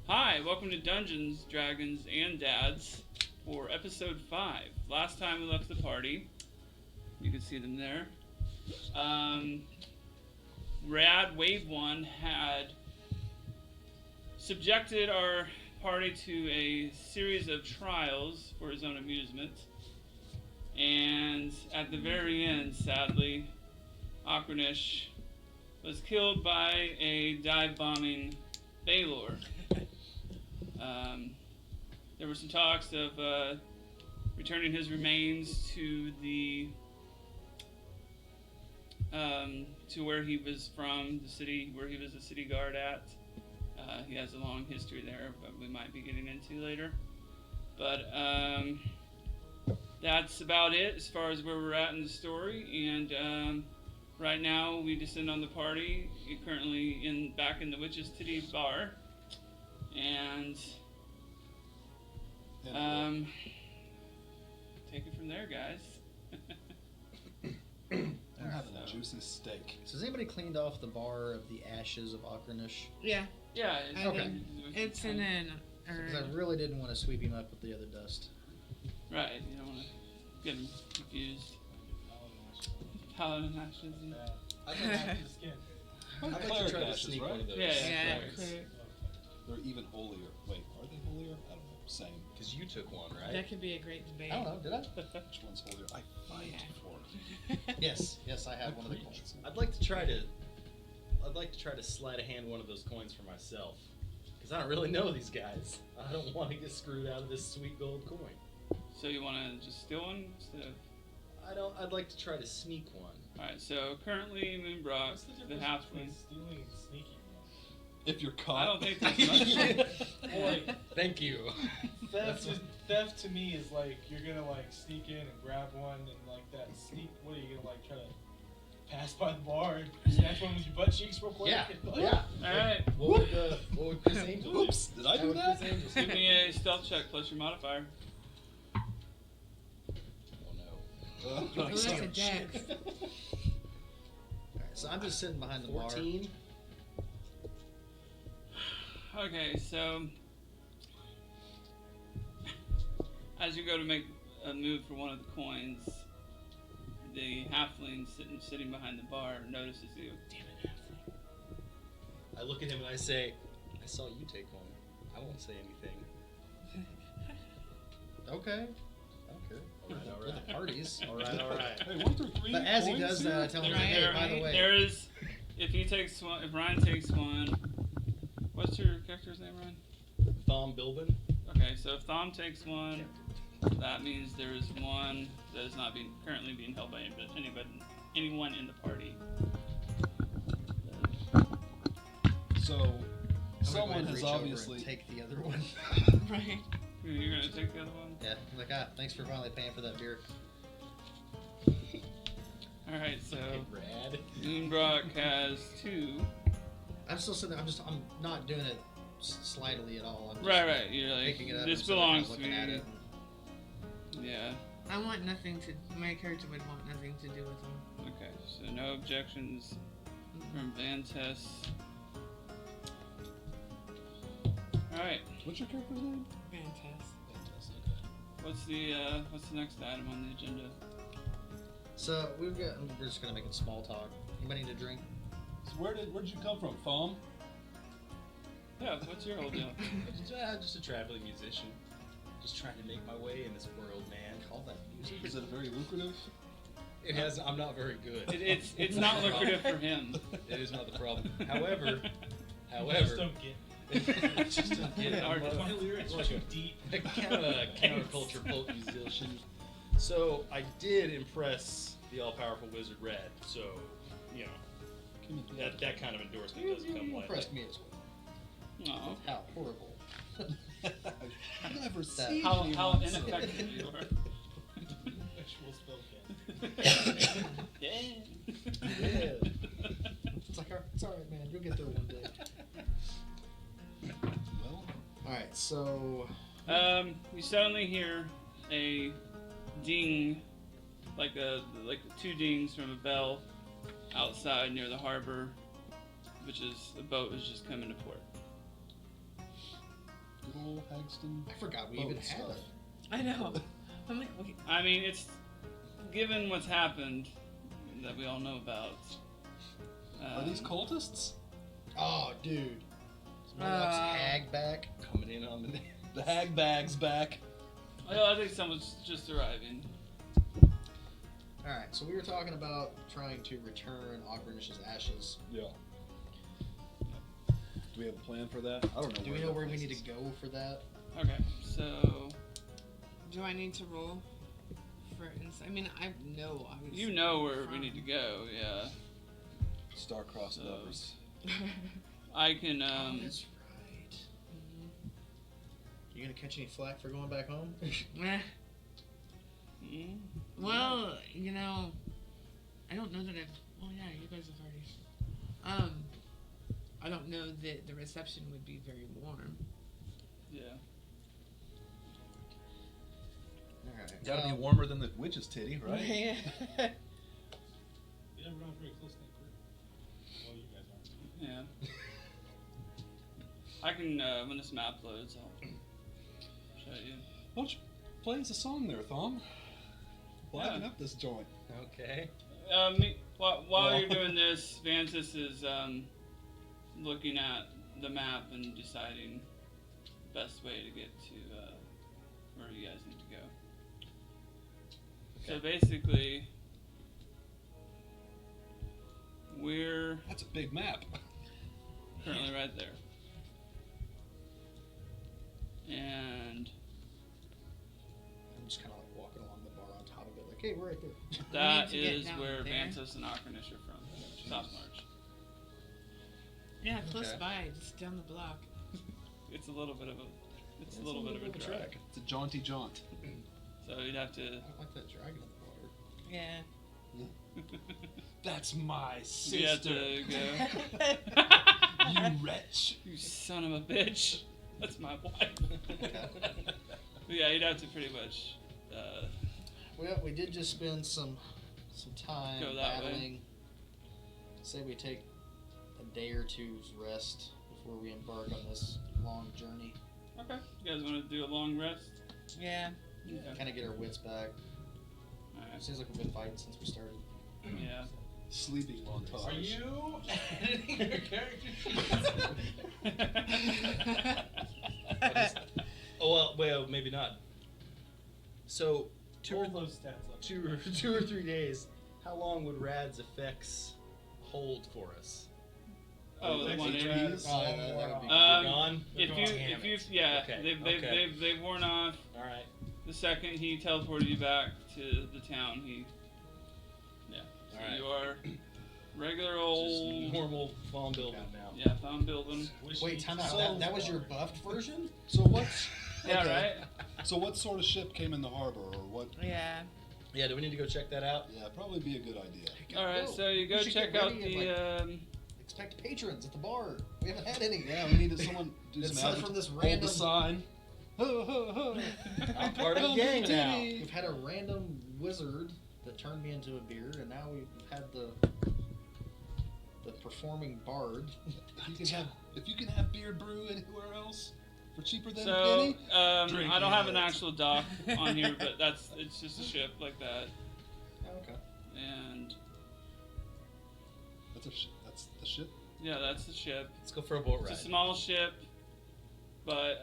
Hi, welcome to Dungeons, Dragons, and Dads for episode 5. Last time we left the party, you can see them there. Rad Wave 1 had subjected our party to a series of trials for his own amusement. And at the very end, sadly, Okrinish was killed by a dive-bombing Baylor. There were some talks of returning his remains to the to where he was from, the city where he was a city guard at. He has a long history there, but we might be getting into later. But that's about it as far as where we're at in the story. And right now we descend on the party. You're currently back in the Witch's Titty bar. And take it from there, guys. I'm having a juicy steak. So has anybody cleaned off the bar of the ashes of Okrinish? Yeah. Yeah. Okay. It's in an Because I really didn't want to sweep him up with the other dust. Right. You don't want to get him confused. Paladin ashes. I can have the skin. I'd like to Cleric try to ashes, sneak right? one of those. Yeah, clerics. They're even holier. Wait, are they holier? I don't know. Same. Because you took one, right? That could be a great debate. I don't know, did I? Which one's holier? I fight Yeah. for it. Yes, I have one of the Agreed. coins. I'd like to try to slide a hand one of those coins for myself. Because I don't really know these guys. I don't want to get screwed out of this sweet gold coin. So you want to just steal one instead of... I'd like to try to sneak one. Alright, so currently Moonbrock, the halfling... stealing and sneaking? If you're caught. I don't think there's much... Like, Thank you. theft to me is like you're gonna like sneak in and grab one and like that sneak. What are you gonna like try to pass by the bar and snatch one with your butt cheeks real quick? Yeah, And, like, yeah. Alright, What would Chris Angel do? Oops, did I do would that? Chris Angel give do? me a stealth check plus your modifier. Oh no. Oh, that's a dex. Alright, so I'm just sitting behind the bar. 14. Okay, so... As you go to make a move for one of the coins, the halfling sitting behind the bar notices you. Damn it, halfling. I look at him and I say, I saw you take one. I won't say anything. Okay. Alright. For the parties. Alright. Hey, weren't there 3 But as he coins does here? that, I tell him, There- hey, there- by the way. There is... If he takes one... If Ryan takes one... What's your character's name, Ryan? Thom Bilbin. Okay, so if Thom takes one, that means there is one that is not currently being held by anyone in the party. So, I'm gonna go someone ahead and has reach over obviously. and take the other one. Right. You're gonna take the other one? Yeah, I'm like, thanks for finally paying for that beer. Alright, so Rad. Moonbrock has 2. I'm still sitting there. I'm not doing it slightly at all. I'm just Right, you're like, picking it up. this and sitting there belongs to looking me. at it. Yeah, I want nothing to. My character would want nothing to do with them. okay, so no objections from Vantess. Alright, What's your character's name? Fantastic. what's the next item on the agenda? So we're just gonna make it small talk. Anybody need a drink? So where'd you come from, Thom? Yeah, what's your whole deal? Just a traveling musician. Just trying to make my way in this world, man. Call that music. Is it very lucrative? It has. I'm not very good. It's not lucrative for him. It is not the problem. However, You just don't get it. just don't get it. I'm My lyrics are like too deep. a kind of a counterculture folk musician. So I did impress the all-powerful wizard Red. So, you know, that kind of endorsement doesn't come You lightly. impressed me as well. Aw. How horrible. I've never That- seen How anyone so- ineffective you are. Actual spellcast. Yeah. Yeah. It's like, it's alright, man. You'll get there one day. Well, Alright, so. You suddenly hear a ding, like 2 dings from a bell outside near the harbor, which is the boat is just coming to port. Good old Hagston. I forgot we Oh, even stuff. had it. I know. I'm like, wait. I mean, it's given what's happened that we all know about. Are these cultists? Oh, dude. Smallpox hag back. Coming in on the name. The hag bag's back. Well, I think someone's just arriving. Alright, so we were talking about trying to return Okrinish's ashes. Yeah. Do we have a plan for that? I don't know. Do we know where we need to go for that? Okay, so Do I need to roll for insight? I mean, I know obviously. you know where we need to go, yeah. Star-crossed So- lovers. I can, Oh, that's right. You gonna catch any flack for going back home? Eh. mm, Well, you know, I don't know that I've. Oh yeah, you guys have already. I don't know that the reception would be very warm. yeah. Alright. Gotta be warmer than the witch's titty, right? Yeah. Yeah, we're not very close to that group. Well, you guys aren't. Yeah. I can, when this map loads, I'll show you. Why don't you play us a song there, Thom? Liven Yeah. up this joint. Okay. While you're doing this, Vantess is looking at the map and deciding the best way to get to where you guys need to go. So basically, we're That's a big map. currently right there. And I'm just kind of like walking along the bar on top of it, like, hey, we're right there. that need to get is down where there. Vantess and Okrinish are from, Southmarch. Yeah, close Okay. by, just down the block. It's a little bit of a, It's a little bit of a trek. trek. It's a jaunty jaunt. So you'd have to. I don't like that dragon in the water. Yeah. That's my You have sister. to go. You wretch. You son of a bitch. That's my wife. Okay. But yeah, you'd have to pretty much. Well, we did just spend some time Go that way. battling. Say we take a day or two's rest before we embark on this long journey. Okay. You guys want to do a long rest? Yeah. Okay. Kind of get our wits back. Alright. Seems like we've been fighting since we started. Yeah. Sleeping montage. Are you editing your character sheets? Oh well, well, maybe not. So two Roll those stats up. 2 or 3 days. How long would Rad's effects hold for us? Oh, the Next one to in. Rad's, Oh, that would be They're gone. If Damn you, it. yeah, Okay, okay. they've worn off. All right. The second he teleported you back to the town, yeah. So Alright. you are regular Just old. normal farm building now. Yeah, found building. Wait, time out. So- That was your buffed version? So what's Yeah, Okay. right. so what sort of ship came in the harbor, or what? Yeah. Yeah. Do we need to go check that out? Yeah, probably be a good idea. All right, Go. so you go We should check get out ready and, the. Expect patrons at the bar. We haven't had any. Yeah, we need someone do It's some not from this hold random- the sign. Ho, ho, ho. I'm part of the Hold gang the now. titty. We've had a random wizard that turned me into a beer, and now we've had the performing bard. If you can have beer brew anywhere else for cheaper than a So penny. Drink I don't have an it. actual dock on here, but it's just a ship like that, Oh, okay. and That's the ship. yeah, that's the ship. Let's go for a boat ride. It's a small ship, but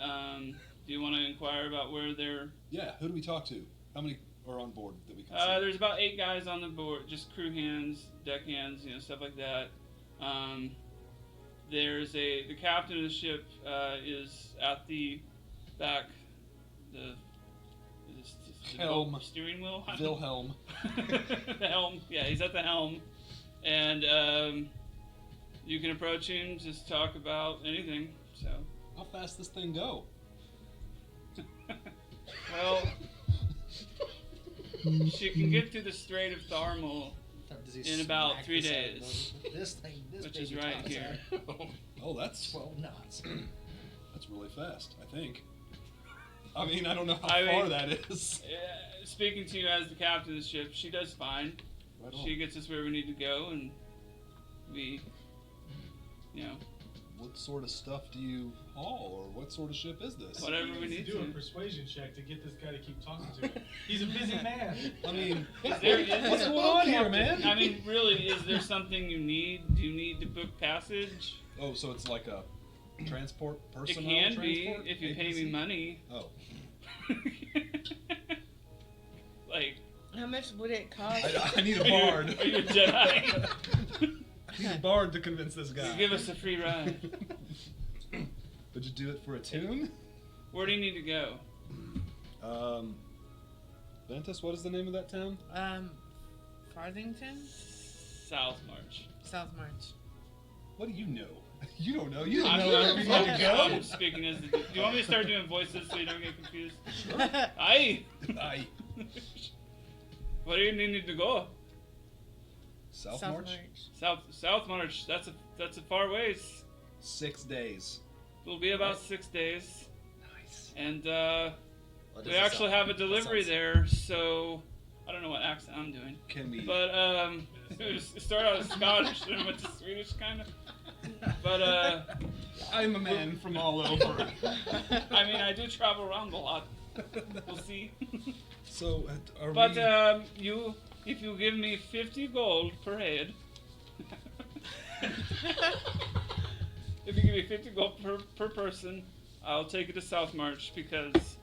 do you want to inquire about where they're? Yeah, who do we talk to? How many are on board that we can see? There's about 8 guys on the board, just crew hands, deck hands, stuff like that. There's the captain of the ship is at the back, the Helm. steering wheel. Wilhelm. The helm. Yeah, he's at the helm, and you can approach him, just talk about anything. So, How fast this thing go? well, she can get through the Strait of Tharmal, Does he In about smack 3 this out of days. This thing, this Which is baby right tops here. out Oh, that's 12 knots. that's really fast. I think. I mean, I don't know how I far mean- that is. speaking to you as the captain of the ship, she does fine. Right She on. gets us where we need to go, and we, what sort of stuff do you haul, or what sort of ship is this? Whatever He we needs need to do a to. persuasion check to get this guy to keep talking to him. He's a busy man. I mean, Is there- what's going on here, man? I mean, really, is there something you need? Do you need to book passage? Oh, so it's like a transport It personnel can transport? be if you pay me APC? money. Oh, Like, How much would it cost? I need a bard. Are you a Jedi? I need a bard to convince this guy. You give us a free ride. Would you do it for a tune? Where do you need to go? Vantess, what is the name of that town? Farthington? Southmarch. Southmarch. What do you know? You don't know. You don't I'm, know where we need to go. I'm speaking as the. Do you want me to start doing voices so you don't get confused? Aye. Aye. Where do you need to go? Southmarch? Southmarch. That's a far ways. 6 days. It'll be about 6 days, Nice. and Well, it we doesn't actually sound- have a that delivery sounds- there. So I don't know what accent I'm doing, Can we? but it started out as Scottish and went to Swedish kind of. But I'm a man from all over. I mean, I do travel around a lot. We'll see. So, are But we? if you give me 50 gold per head, if you give me 50 gold per person, I'll take it to Southmarch because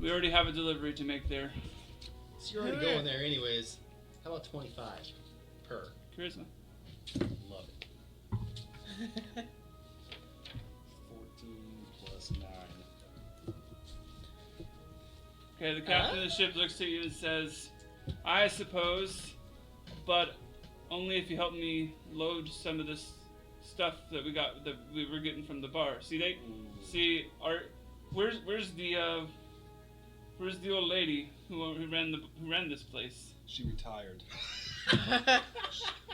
we already have a delivery to make there. So you're already going there anyways. How about 25 per? Charisma. Love it. 14 plus 9. Okay, the captain of the ship looks at you and says, I suppose, but only if you help me load some of this stuff that we were getting from the bar. Where's the old lady who ran this place? She retired.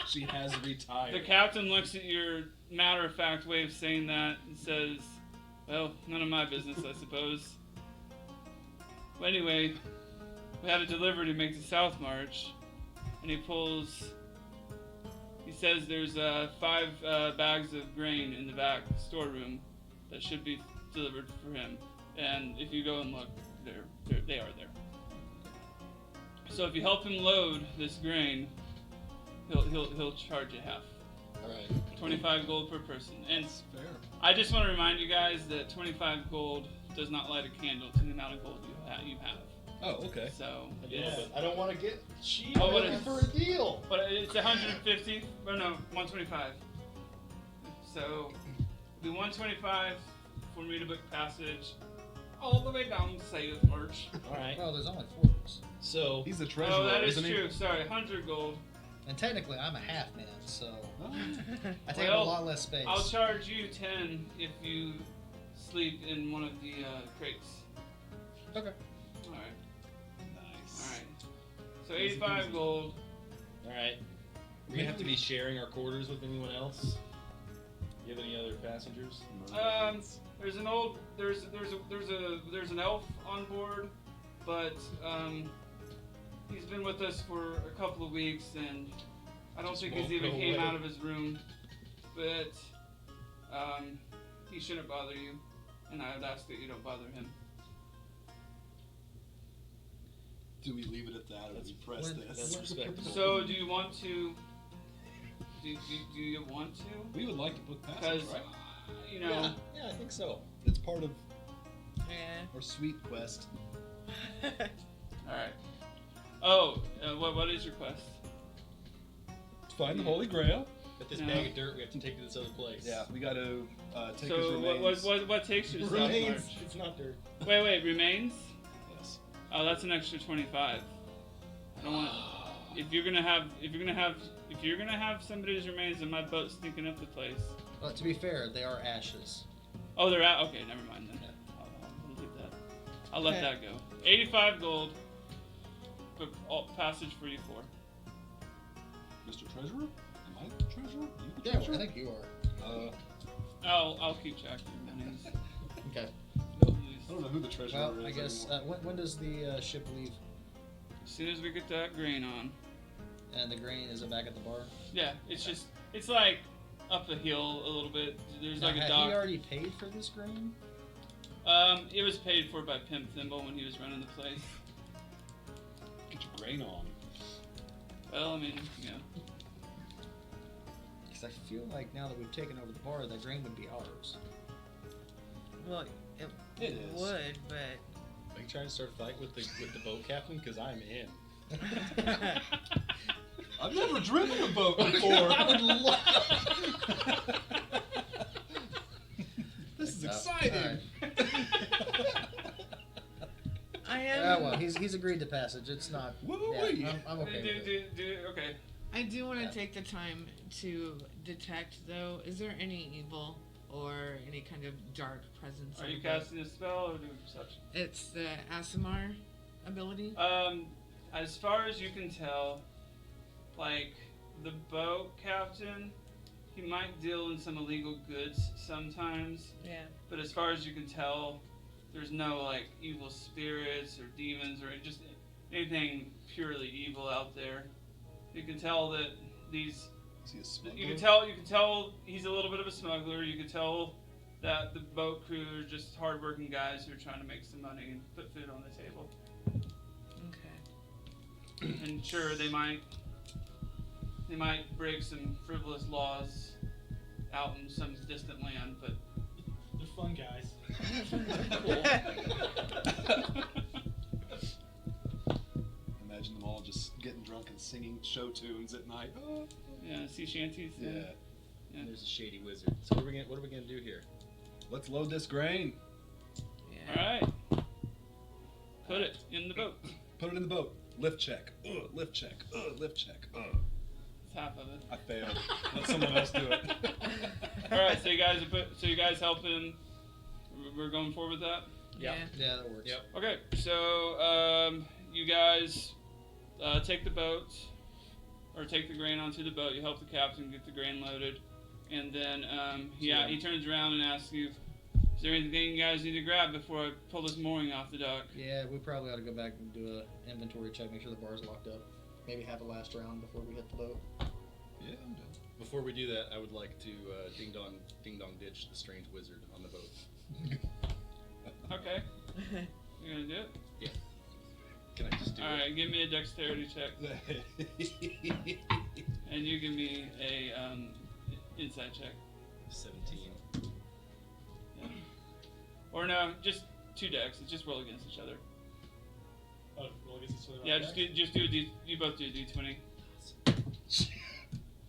She has retired. The captain looks at your matter-of-fact way of saying that and says, well, none of my business, I suppose. Well, anyway, we had a delivery to make to Southmarch, and he says there's 5 bags of grain in the back storeroom that should be delivered for him. And if you go and look, they are there. So if you help him load this grain, he'll charge you half. All right. 25 gold per person. And That's fair. I just want to remind you guys that 25 gold does not light a candle to the amount of gold you have. Oh, okay. So, Yeah. I don't want to get cheap. Oh, I'm what looking is- for a deal. but it's 150, or no, 125. So, it'll be 125 for me to book passage all the way down to Southmarch. All right. Well, there's only 4 of us. So He's the treasurer, Oh, that is isn't he? true. Sorry, 100 gold. And technically, I'm a half man, so Oh. I take Well, up a lot less space. I'll charge you 10 if you sleep in one of the crates. Okay. Alright, Nice. alright. So 85 gold. all right. We have to be sharing our quarters with anyone else. You have any other passengers? There's an elf on board, but he's been with us for a couple of weeks, and I don't Just think he's won't even go came away. out of his room. But he shouldn't bother you, and I would ask that you don't bother him. Do we leave it at that, or do we press When- this? That's respectable. So, do you want to? Do you want to? We would like to book passage, Because right? you know. Yeah, I think so. It's part of Yeah. our sweet quest. All right. Oh, what is your quest? To find the Holy Grail. But this No. bag of dirt we have to take to this other place. Yeah, we got to take his So remains. what takes you to Remains. Southmarch? It's not dirt. Wait, remains? Yes. Oh, that's an extra 25. I don't want. If you're gonna have somebody's remains in my boat sneaking up the place. But to be fair, they are ashes. Oh, they're out. Okay, never mind then. I'll leave that. I'll let Okay. that go. 85 gold. Book all passage for you 4. Mr. Treasurer? Am I the treasurer? You the Yeah, treasurer? I think you are. I'll keep track of your monies. Okay. I don't know who the treasurer Well, is I guess anymore. when does the ship leave? As soon as we get that grain on. And the grain is it back at the bar? Yeah, it's like up a hill a little bit. There's Now, like a had dock. he already paid for this grain? It was paid for by Pimp Thimble when he was running the place. Get your grain on. Well, I mean, you know. Because I feel like now that we've taken over the bar, that grain would be ours. Well, it It is. would, but Are you trying to start a fight with the boat captain? Because I'm in. I've never driven a boat before. I would love. This is exciting. I am. Yeah, well, he's agreed to passage. It's not. Woo-wee. Yeah, I'm okay with it. Okay. I do want to Yeah. take the time to detect, though. Is there any evil or any kind of dark presence? Are on you the boat? casting a spell or doing perception? It's the Asimar ability. As far as you can tell, like the boat captain, he might deal in some illegal goods sometimes. Yeah. But as far as you can tell, there's no like evil spirits or demons or just anything purely evil out there. You can tell that these. Is he a smuggler? You can tell he's a little bit of a smuggler. You can tell that the boat crew are just hardworking guys who are trying to make some money and put food on the table. Okay. And sure, they might break some frivolous laws out in some distant land, but They're fun guys. Imagine them all just getting drunk and singing show tunes at night. Oh. yeah, sea shanties. Yeah. Yeah. There's a shady wizard. So what are we gonna do here? Let's load this grain. All right. Put it in the boat. Put it in the boat. Lift check. Lift check. Lift check. It's half of it. I failed. Let someone else do it. All right. So you guys helping. We're going forward with that. Yeah. Yeah, that works. Yep. Okay. So you guys take the boat or take the grain onto the boat. You help the captain get the grain loaded, and then he turns around and asks you, "Is there anything you guys need to grab before I pull this mooring off the dock?" Yeah, we probably ought to go back and do a inventory check, make sure the bar's locked up. Maybe have a last round before we hit the boat. Yeah, I'm done. Before we do that, I would like to ding dong ditch the strange wizard on the boat. Okay. You gonna do it? Can I just do All it? right. Give me a dexterity check, and you give me a insight check. 17. Or no, just 2 dex. Just roll against each other. Oh, well, I guess it's really Yeah, just do a D. You both do a D20.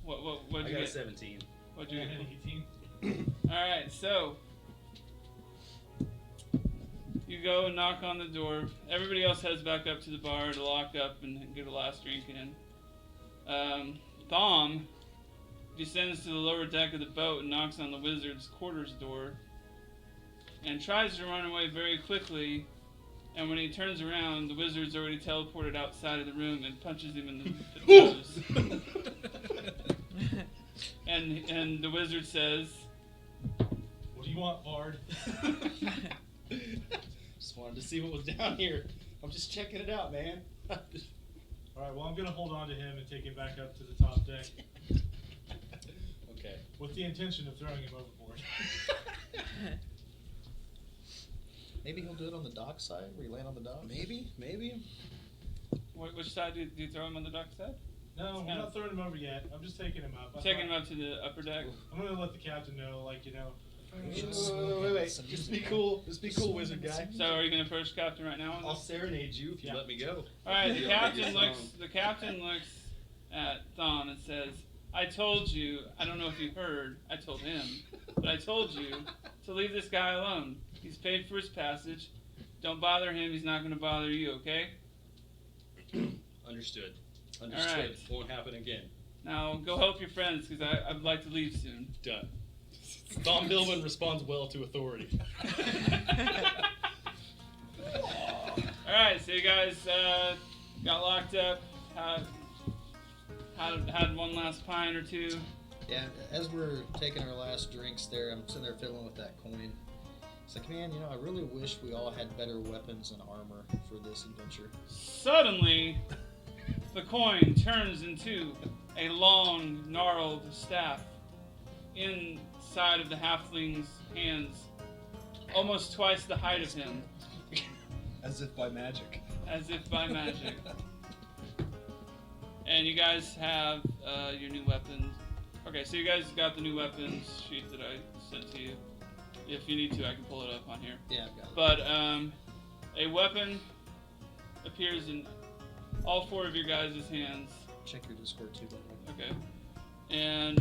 What'd I you got a get? 17. What'd I you got get? an 18. All right, so you go and knock on the door. Everybody else heads back up to the bar to lock up and get a last drink in. Thom descends to the lower deck of the boat and knocks on the wizard's quarters door and tries to run away very quickly. And when he turns around, the wizard's already teleported outside of the room and punches him in the nose. And the wizard says, What do you want, Bard? Just wanted to see what was down here. I'm just checking it out, man. Alright, well, I'm going to hold on to him and take him back up to the top deck Okay. with the intention of throwing him overboard. Maybe he'll do it on the dock side, where you land on the dock. Maybe. which side do you throw him on the dock side? No, I'm not throwing him over yet. I'm just taking him up. Taking him up to the upper deck? I'm going to let the captain know, like, you know. Wait. Just be cool. Just be cool, wizard guy. So are you going to approach Captain right now? I'll serenade you if you Yeah. let me go. Alright, the Yeah, captain yeah. looks at Thom and says, I told you, I don't know if you heard, I told him, but I told you to leave this guy alone. He's paid for his passage. Don't bother him, he's not going to bother you, okay? Understood. Alright. Won't happen again. Now go help your friends because I'd like to leave soon. Done. Thom Billman responds well to authority. Alright, so you guys got locked up, had one last pint or two. Yeah, as we're taking our last drinks there, I'm sitting there fiddling with that coin. It's like, man, you know, I really wish we all had better weapons and armor for this adventure. Suddenly, the coin turns into a long, gnarled staff inside of the halfling's hands, almost twice the height of him, As if by magic. as if by magic. And you guys have your new weapons. Okay, so you guys got the new weapons sheet that I sent to you. If you need to, I can pull it up on here. Yeah, I've got it. But a weapon appears in all four of your guys' hands. Check your Discord too, by the way. Okay. And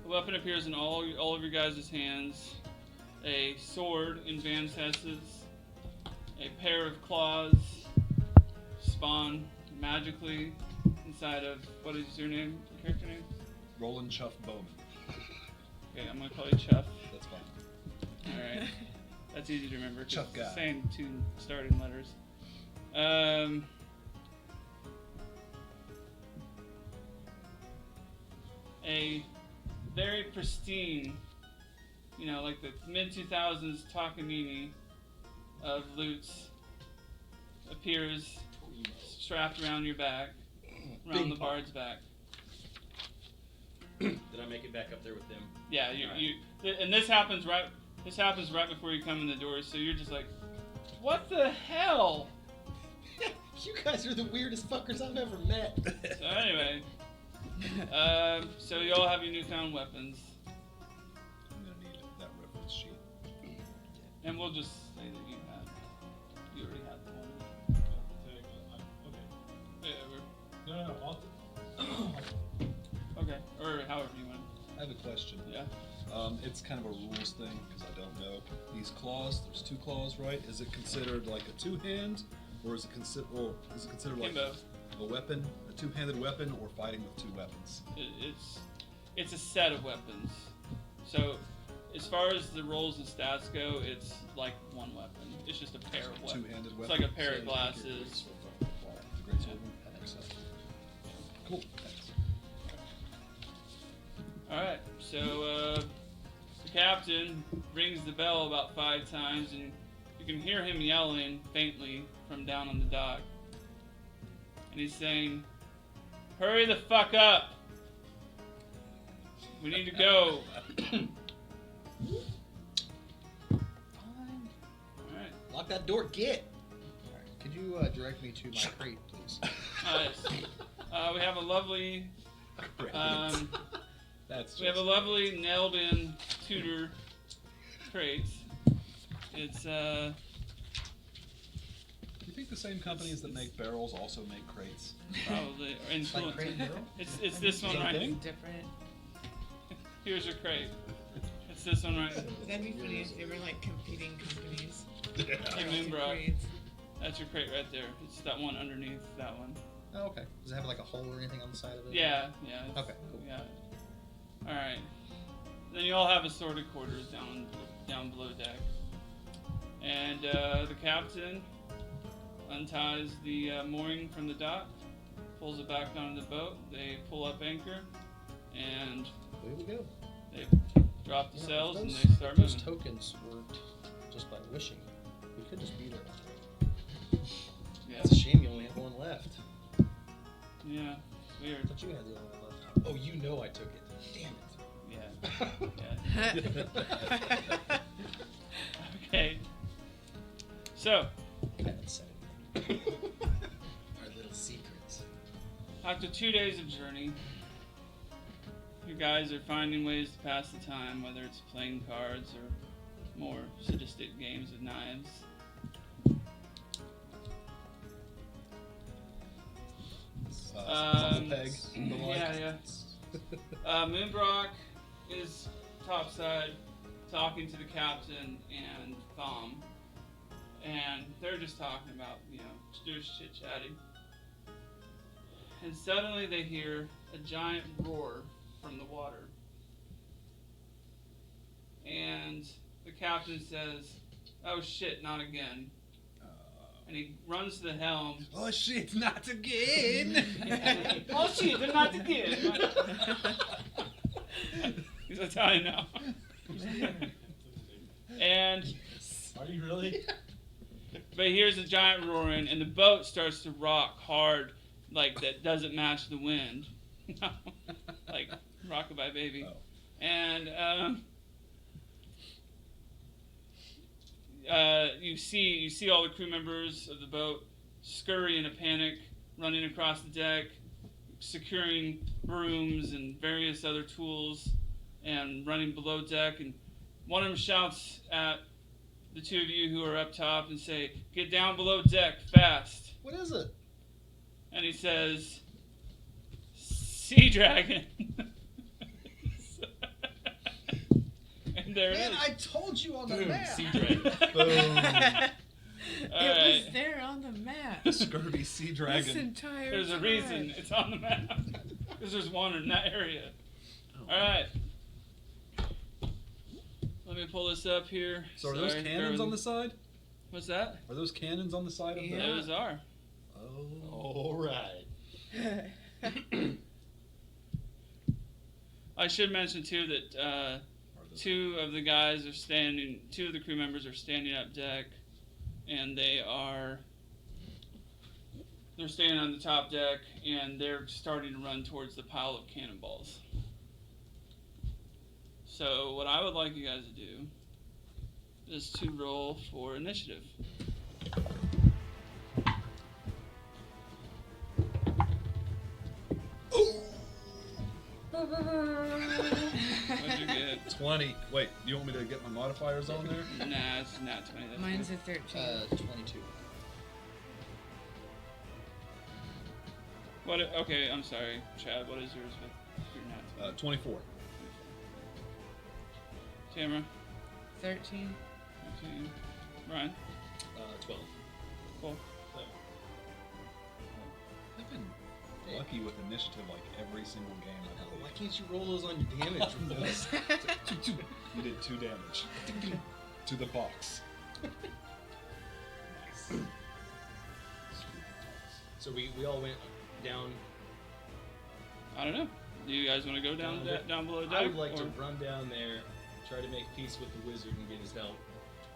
the weapon appears in all of your guys' hands. A sword in Vantess's. A pair of claws spawn magically inside of, what is your name? Your character name? Roland Chuff Bowman. Okay, I'm gonna call you Chuff. That's fine. Alright. That's easy to remember. 'cause Chuff it's guy. the same two starting letters. A very pristine, like the mid-2000s Takamine of loots appears strapped around your back, around Bing the pong. bard's back. Did I make it back up there with them? Yeah, and this happens right before you come in the door, so you're just like, what the hell? You guys are the weirdest fuckers I've ever met. So anyway, so you all have your newfound weapons, I'm gonna need that reference sheet. and we'll just say that you already had the one. Okay. Yeah, No. okay, or however you want. I have a question. Yeah. It's kind of a rules thing because I don't know. These claws, there's 2 claws, right? Is it considered like a 2-hand, or is it considered like Kimbo. a weapon, a 2-handed weapon, or fighting with 2 weapons? It's a set of weapons. So as far as the rolls and stats go, it's like one weapon. It's just a pair of weapons. 2-handed It's weapon. like a pair of glasses. The great sword. That makes sense. Cool. Thanks. Alright, so the captain rings the bell about 5 times, and you can hear him yelling faintly from down on the dock. And he's saying, "Hurry the fuck up! We need to go." Alright. Lock that door, get! Alright, could you direct me to my crate, please? We have a lovely That's we have a lovely nailed-in Tudor crate. It's You think the same companies that make barrels also make crates? probably or influence. Crate and barrel? It's this one Same right. thing? Different. Here's your crate. It's this one right. That'd be funny if they were like competing companies. Hey, Like, Moonbrook. grades. That's your crate right there. It's that one underneath that one. Oh, okay. Does it have like a hole or anything on the side of it? Yeah, yeah. it's- Okay, cool. Yeah. All right. Then you all have assorted quarters down below deck, and the captain unties the mooring from the dock, pulls it back onto the boat. They pull up anchor, and There we go. they drop the Yeah, sails and those- they start those moving. tokens worked just by wishing. We could just be there. Yeah. It's a shame you only have one left. Yeah. Weird. But you had the only one left. Oh, you know I took it. Damn it. Yeah. Yeah. Okay. So, I haven't said anything. Our little secrets. after 2 days of journey, you guys are finding ways to pass the time, whether it's playing cards or more sadistic games of knives. Peg. The like. Yeah. Moonbrock is topside talking to the captain and Thom, and they're just talking about, just chit-chatting. And suddenly they hear a giant roar from the water. And the captain says, "Oh shit, not again." And he runs to the helm. Oh shit, not again! Oh shit, they're not again. He's Italian now. And Are you really? but he hears a giant roaring, and the boat starts to rock hard, like that doesn't match the wind. Like Rockabye Baby. Oh. And you see all the crew members of the boat scurry in a panic, running across the deck, securing brooms and various other tools, and running below deck. And one of them shouts at the two of you who are up top and say, "Get down below deck, fast." What is it? And he says, "Sea dragon." And there Man, it is. I told you on the Boom, map. sea dragon. Boom. It Alright. was there on the map. The scurvy sea This dragon. entire There's a time. reason it's on the map. Because there's one in that area. Oh. Alright. Let me pull this up here. So are those Sorry, bear cannons with on me. the side? What's that? Are those cannons on the side of Yeah. Those are. the? Oh. All right. I should mention too that Are those- two of the crew members are standing up deck, and they're standing on the top deck, and they're starting to run towards the pile of cannonballs. So what I would like you guys to do is to roll for initiative. What'd you get? 20. Wait, you want me to get my modifiers on there? Nah, it's not 20. That's Mine's fine. a 13. 22. Okay, I'm sorry, Chad. What is yours? You're not 24. Tamara. 13. 15. Brian. 12. Cool. I've been lucky with initiative like every single game I Why played. can't you roll those on your damage rolls? You did 2 damage. To the box. So we all went down. I don't know. Do you guys want to go down down below deck? I would like to or- run down there, try to make peace with the wizard and get his help.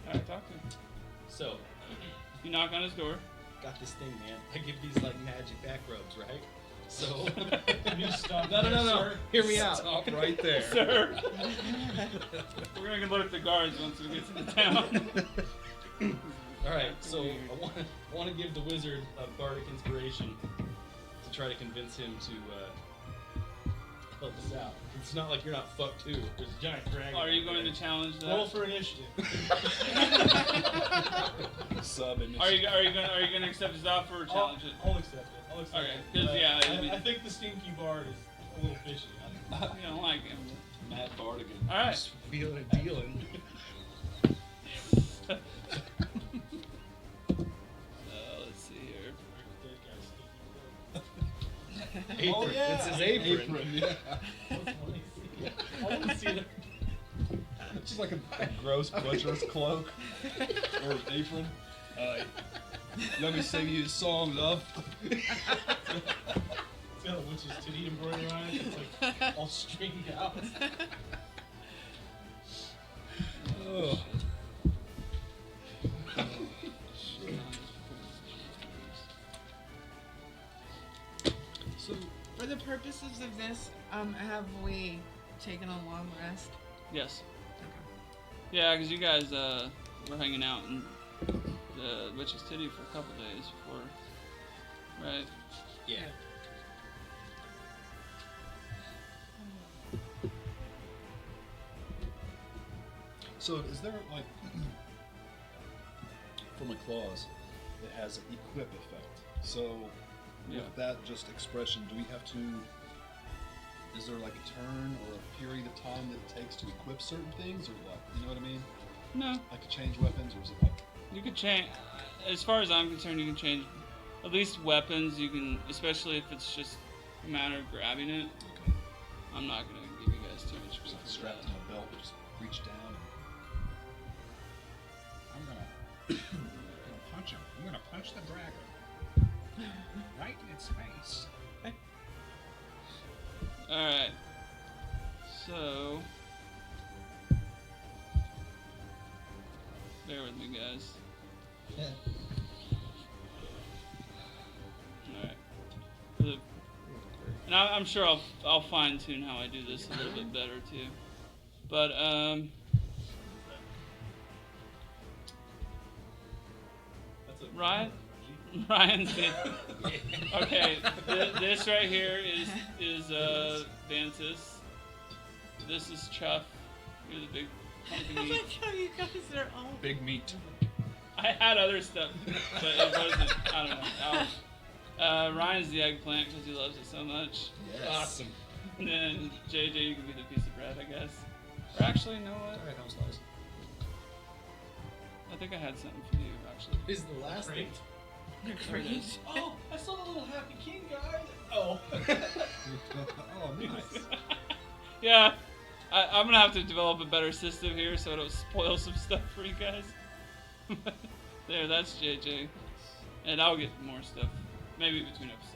All right, talk to him. So, You knock on his door. got this thing, man. I give these like magic back rubs, right? So, New stuff. no. Sir. Hear me out. Stop right there. Sir. We're gonna alert the guards once we get to the town. All right. So I want to give the wizard a bardic inspiration to try to convince him to help us out. It's not like you're not fucked too. There's a giant dragon. Are you out going there. to challenge that? Roll for initiative. Sub initiative. Are you gonna accept his offer or challenge it? I'll accept it. I'll accept Okay, it. 'cause, But yeah, I mean- I think the stinky bard is a little fishy. You don't like him. Matt Bardigan. All right. Just wheeling and dealing. Let's see here. Apron. Oh, yeah. It's his apron. Yeah. I want to see it. It's just like a gross butcher's cloak or apron. Let me sing you a song, love. It's got a witch's titty embroidered on it. It's like all stringed out. Oh. So, For the purposes of this, have we taken a long rest? Yes. Okay. Yeah, because you guys were hanging out in the Witch's Titty for a couple days before, right? Yeah. so is there like for my claws, it has an equip effect. So Yeah. with that just expression, do we have to? Is there like a turn or a period of time that it takes to equip certain things, or what? You know what I mean? No, I could change weapons, or is it like? you could change. As far as I'm concerned, you can change at least weapons. You can, especially if it's just a matter of grabbing it. Okay. I'm not gonna give you guys too much Just grief for strapped to that. my belt, just reach down. I'm gonna punch him. I'm gonna punch the dragon. Right in its face. All right. So, bear with me, guys. Yeah. All right. For the And I'm sure I'll fine tune how I do this a little bit better too. But That's a Ryan, Ryan's okay. This right here is Vantess. This is Chuff. You're the big hunky I meat. like how you guys are all. Big meat. I had other stuff, but it wasn't. I don't know. Ryan's the eggplant because he loves it so much. Yes. awesome. And then JJ, you can be the piece of bread, I guess. Or actually, you know what? Alright, how's slice? I think I had something for you, actually. Is the last thing? Great. Oh, I saw the little happy king guy. Oh. Oh, nice. Yeah, I'm gonna have to develop a better system here so I don't spoil some stuff for you guys. There, that's JJ. And I'll get more stuff. Maybe between episodes.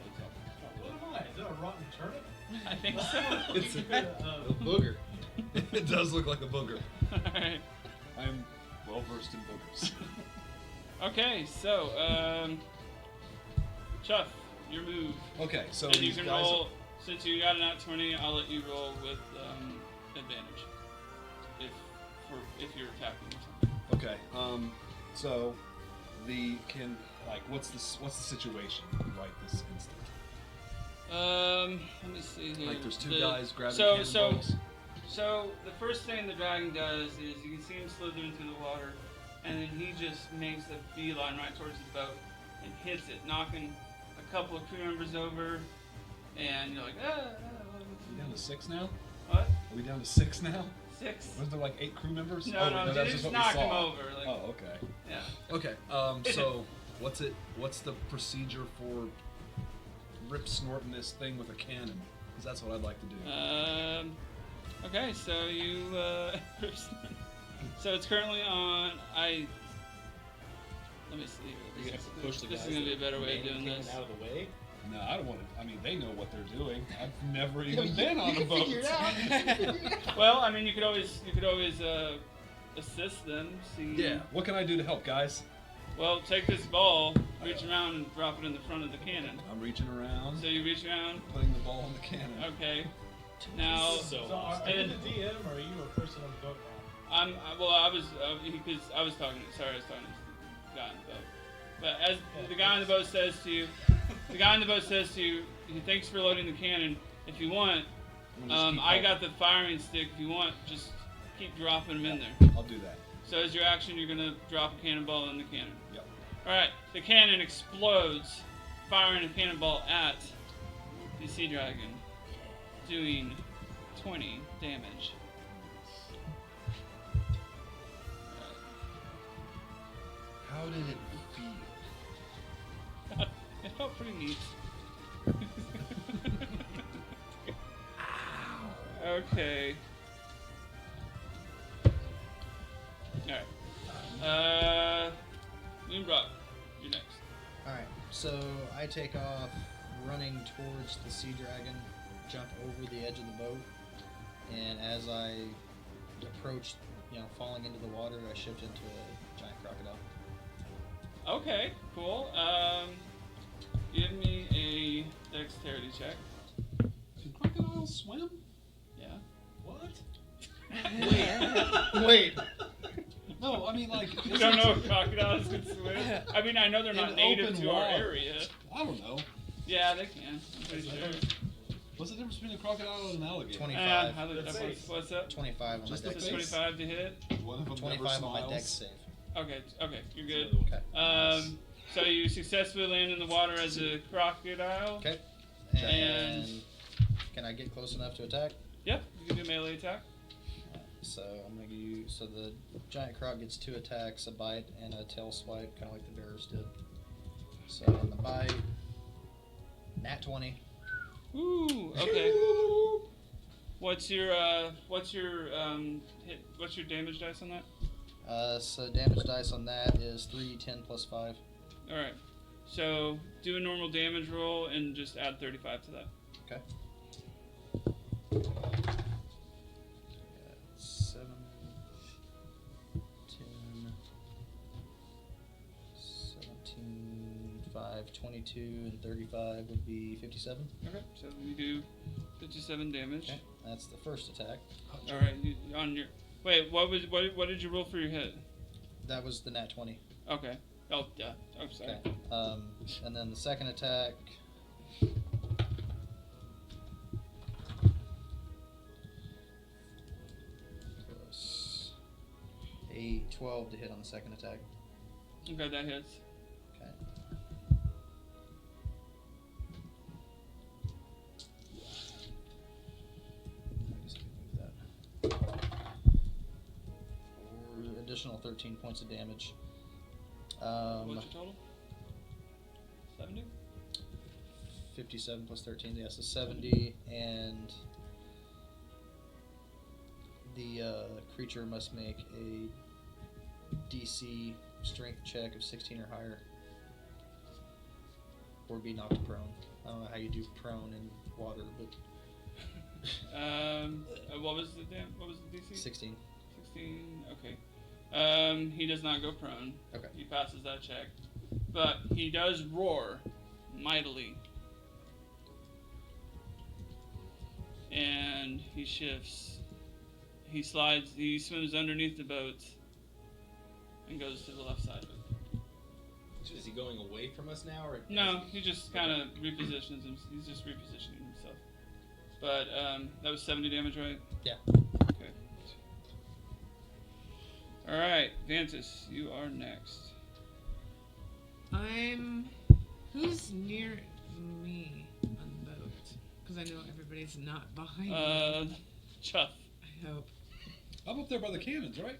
What am I? Is that a rotten turnip? I think so. It's A booger. it does look like a booger. Alright. I'm well versed in boogers. Okay, so, Chuff, your move. Okay, so And you these can guys. roll, since you got a nat 20, I'll let you roll with advantage. If you're attacking or something. Okay. So what's the situation right this instant? Let me see here. Like there's two guys grabbing so cannonballs. so the first thing the dragon does is you can see him slither into the water, and then he just makes a beeline right towards the boat and hits it, knocking a couple of crew members over, and you're like, Are we down to 6 now? what? Are we down to 6 now? 6? Was there like 8 crew members? No, no, that's they just just what we knock him saw. over. Like, Oh, okay. yeah. Okay. So what's the procedure for rip snorting this thing with a cannon? Because that's what I'd like to do. Okay, so you, so it's currently on, let me see. You have to push the This guys is going to be a that better way of main doing cannon this. out of the way. No, I don't want to. I mean, they know what they're doing. I've never even been on a boat. Well, I mean, you could always assist them. See. Yeah. What can I do to help, guys? Well, take this ball, reach around, and drop it in the front of the cannon. I'm reaching around, So you reach around. putting the ball in the cannon. Okay. Now, So So are and you then- the DM or are you a person on the boat now? I was because I was talking. Sorry, I was talking to the guy on the boat. But as the guy on the boat says to you, he thanks for loading the cannon. If you want, I'm gonna just keep I helping. got the firing stick. If you want, just keep dropping them in there. I'll do that. So as your action, you're gonna drop a cannonball in the cannon. Yep. All right, the cannon explodes, firing a cannonball at the sea dragon, doing 20 damage. How did it feel? It felt pretty neat. Okay. Alright. Moonbrock, you're next. Alright, so I take off running towards the sea dragon, jump over the edge of the boat, and as I approach, falling into the water, I shift into a giant crocodile. Okay, cool. Give me a dexterity check. Can crocodiles swim? Yeah. What? Wait! No, I mean like. You don't know if crocodiles can swim? I mean, I know they're not In native open to our water. area. I don't know. Yeah, they can. I'm pretty sure. What's the difference between a crocodile and an alligator? 25. What's up? 25 on Just my the dex Just face? save. 25 to hit. One of them 25 never on my smiles. dex save. Okay, you're good. Okay. So you successfully land in the water as a crocodile. Okay. And- can I get close enough to attack? Yep, you can do melee attack. So I'm gonna use. So the giant croc gets 2 attacks, a bite and a tail swipe, kind of like the bears did. So on the bite, nat 20. Ooh, okay. What's your hit? What's your damage dice on that? So damage dice on that is 3, 10 plus 5. All right. So do a normal damage roll and just add 35 to that. Okay. 7, 10, 17, 5. 5, 22, and 35 would be 57. Okay, so you do 57 damage. Okay, that's the first attack. All right, on your wait, what did you roll for your hit? That was the nat 20. Okay. Oh, yeah. I'm sorry. Okay. And then the second attack. Plus 8, 12 to hit on the second attack. Okay, that hits. Okay. I guess I can move that. For additional 13 points of damage. What's your total? 70? 57 plus 13, yeah, so 70, and the creature must make a DC strength check of 16 or higher, or be knocked prone. I don't know how you do prone in water, but What was the DC? 16. 16. Okay. He does not go prone. Okay. He passes that check, but he does roar mightily, and he shifts. He slides. He swims underneath the boat and goes to the left side of it. Is he going away from us now, or No, he just kind of repositions him. He's just repositioning himself. But that was 70 damage, right? Yeah. Okay. All right, Vantess, you are next. Who's near me on the boat? Because I know everybody's not behind me. Chuff. I hope. I'm up there by the cannons, right?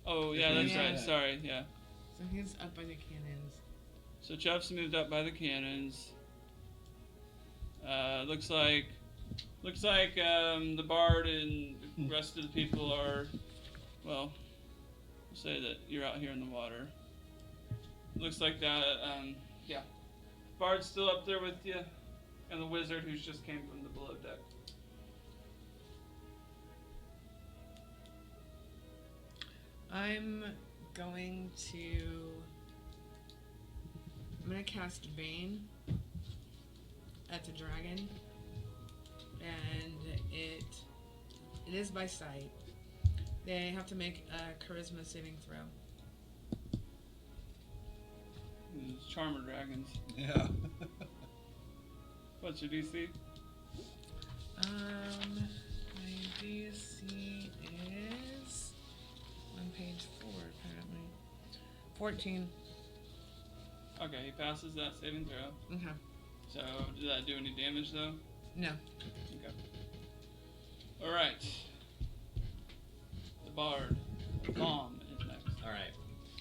Oh yeah, that's Yeah. right. Sorry, yeah. So he's up by the cannons. So Chuff's moved up by the cannons. Looks like the bard and the rest of the people are, well, we'll say that you're out here in the water. Looks like that, yeah. Bard's still up there with you, and the wizard who's just came from the below deck. I'm going to cast Bane at the dragon, and it is by sight. They have to make a charisma saving throw. These charmer dragons. Yeah. What's your DC? My DC is on page 4 apparently. 14. Okay, he passes that saving throw. Okay. So, did that do any damage though? No. Okay. Alright. The bard. The bomb is next. All right.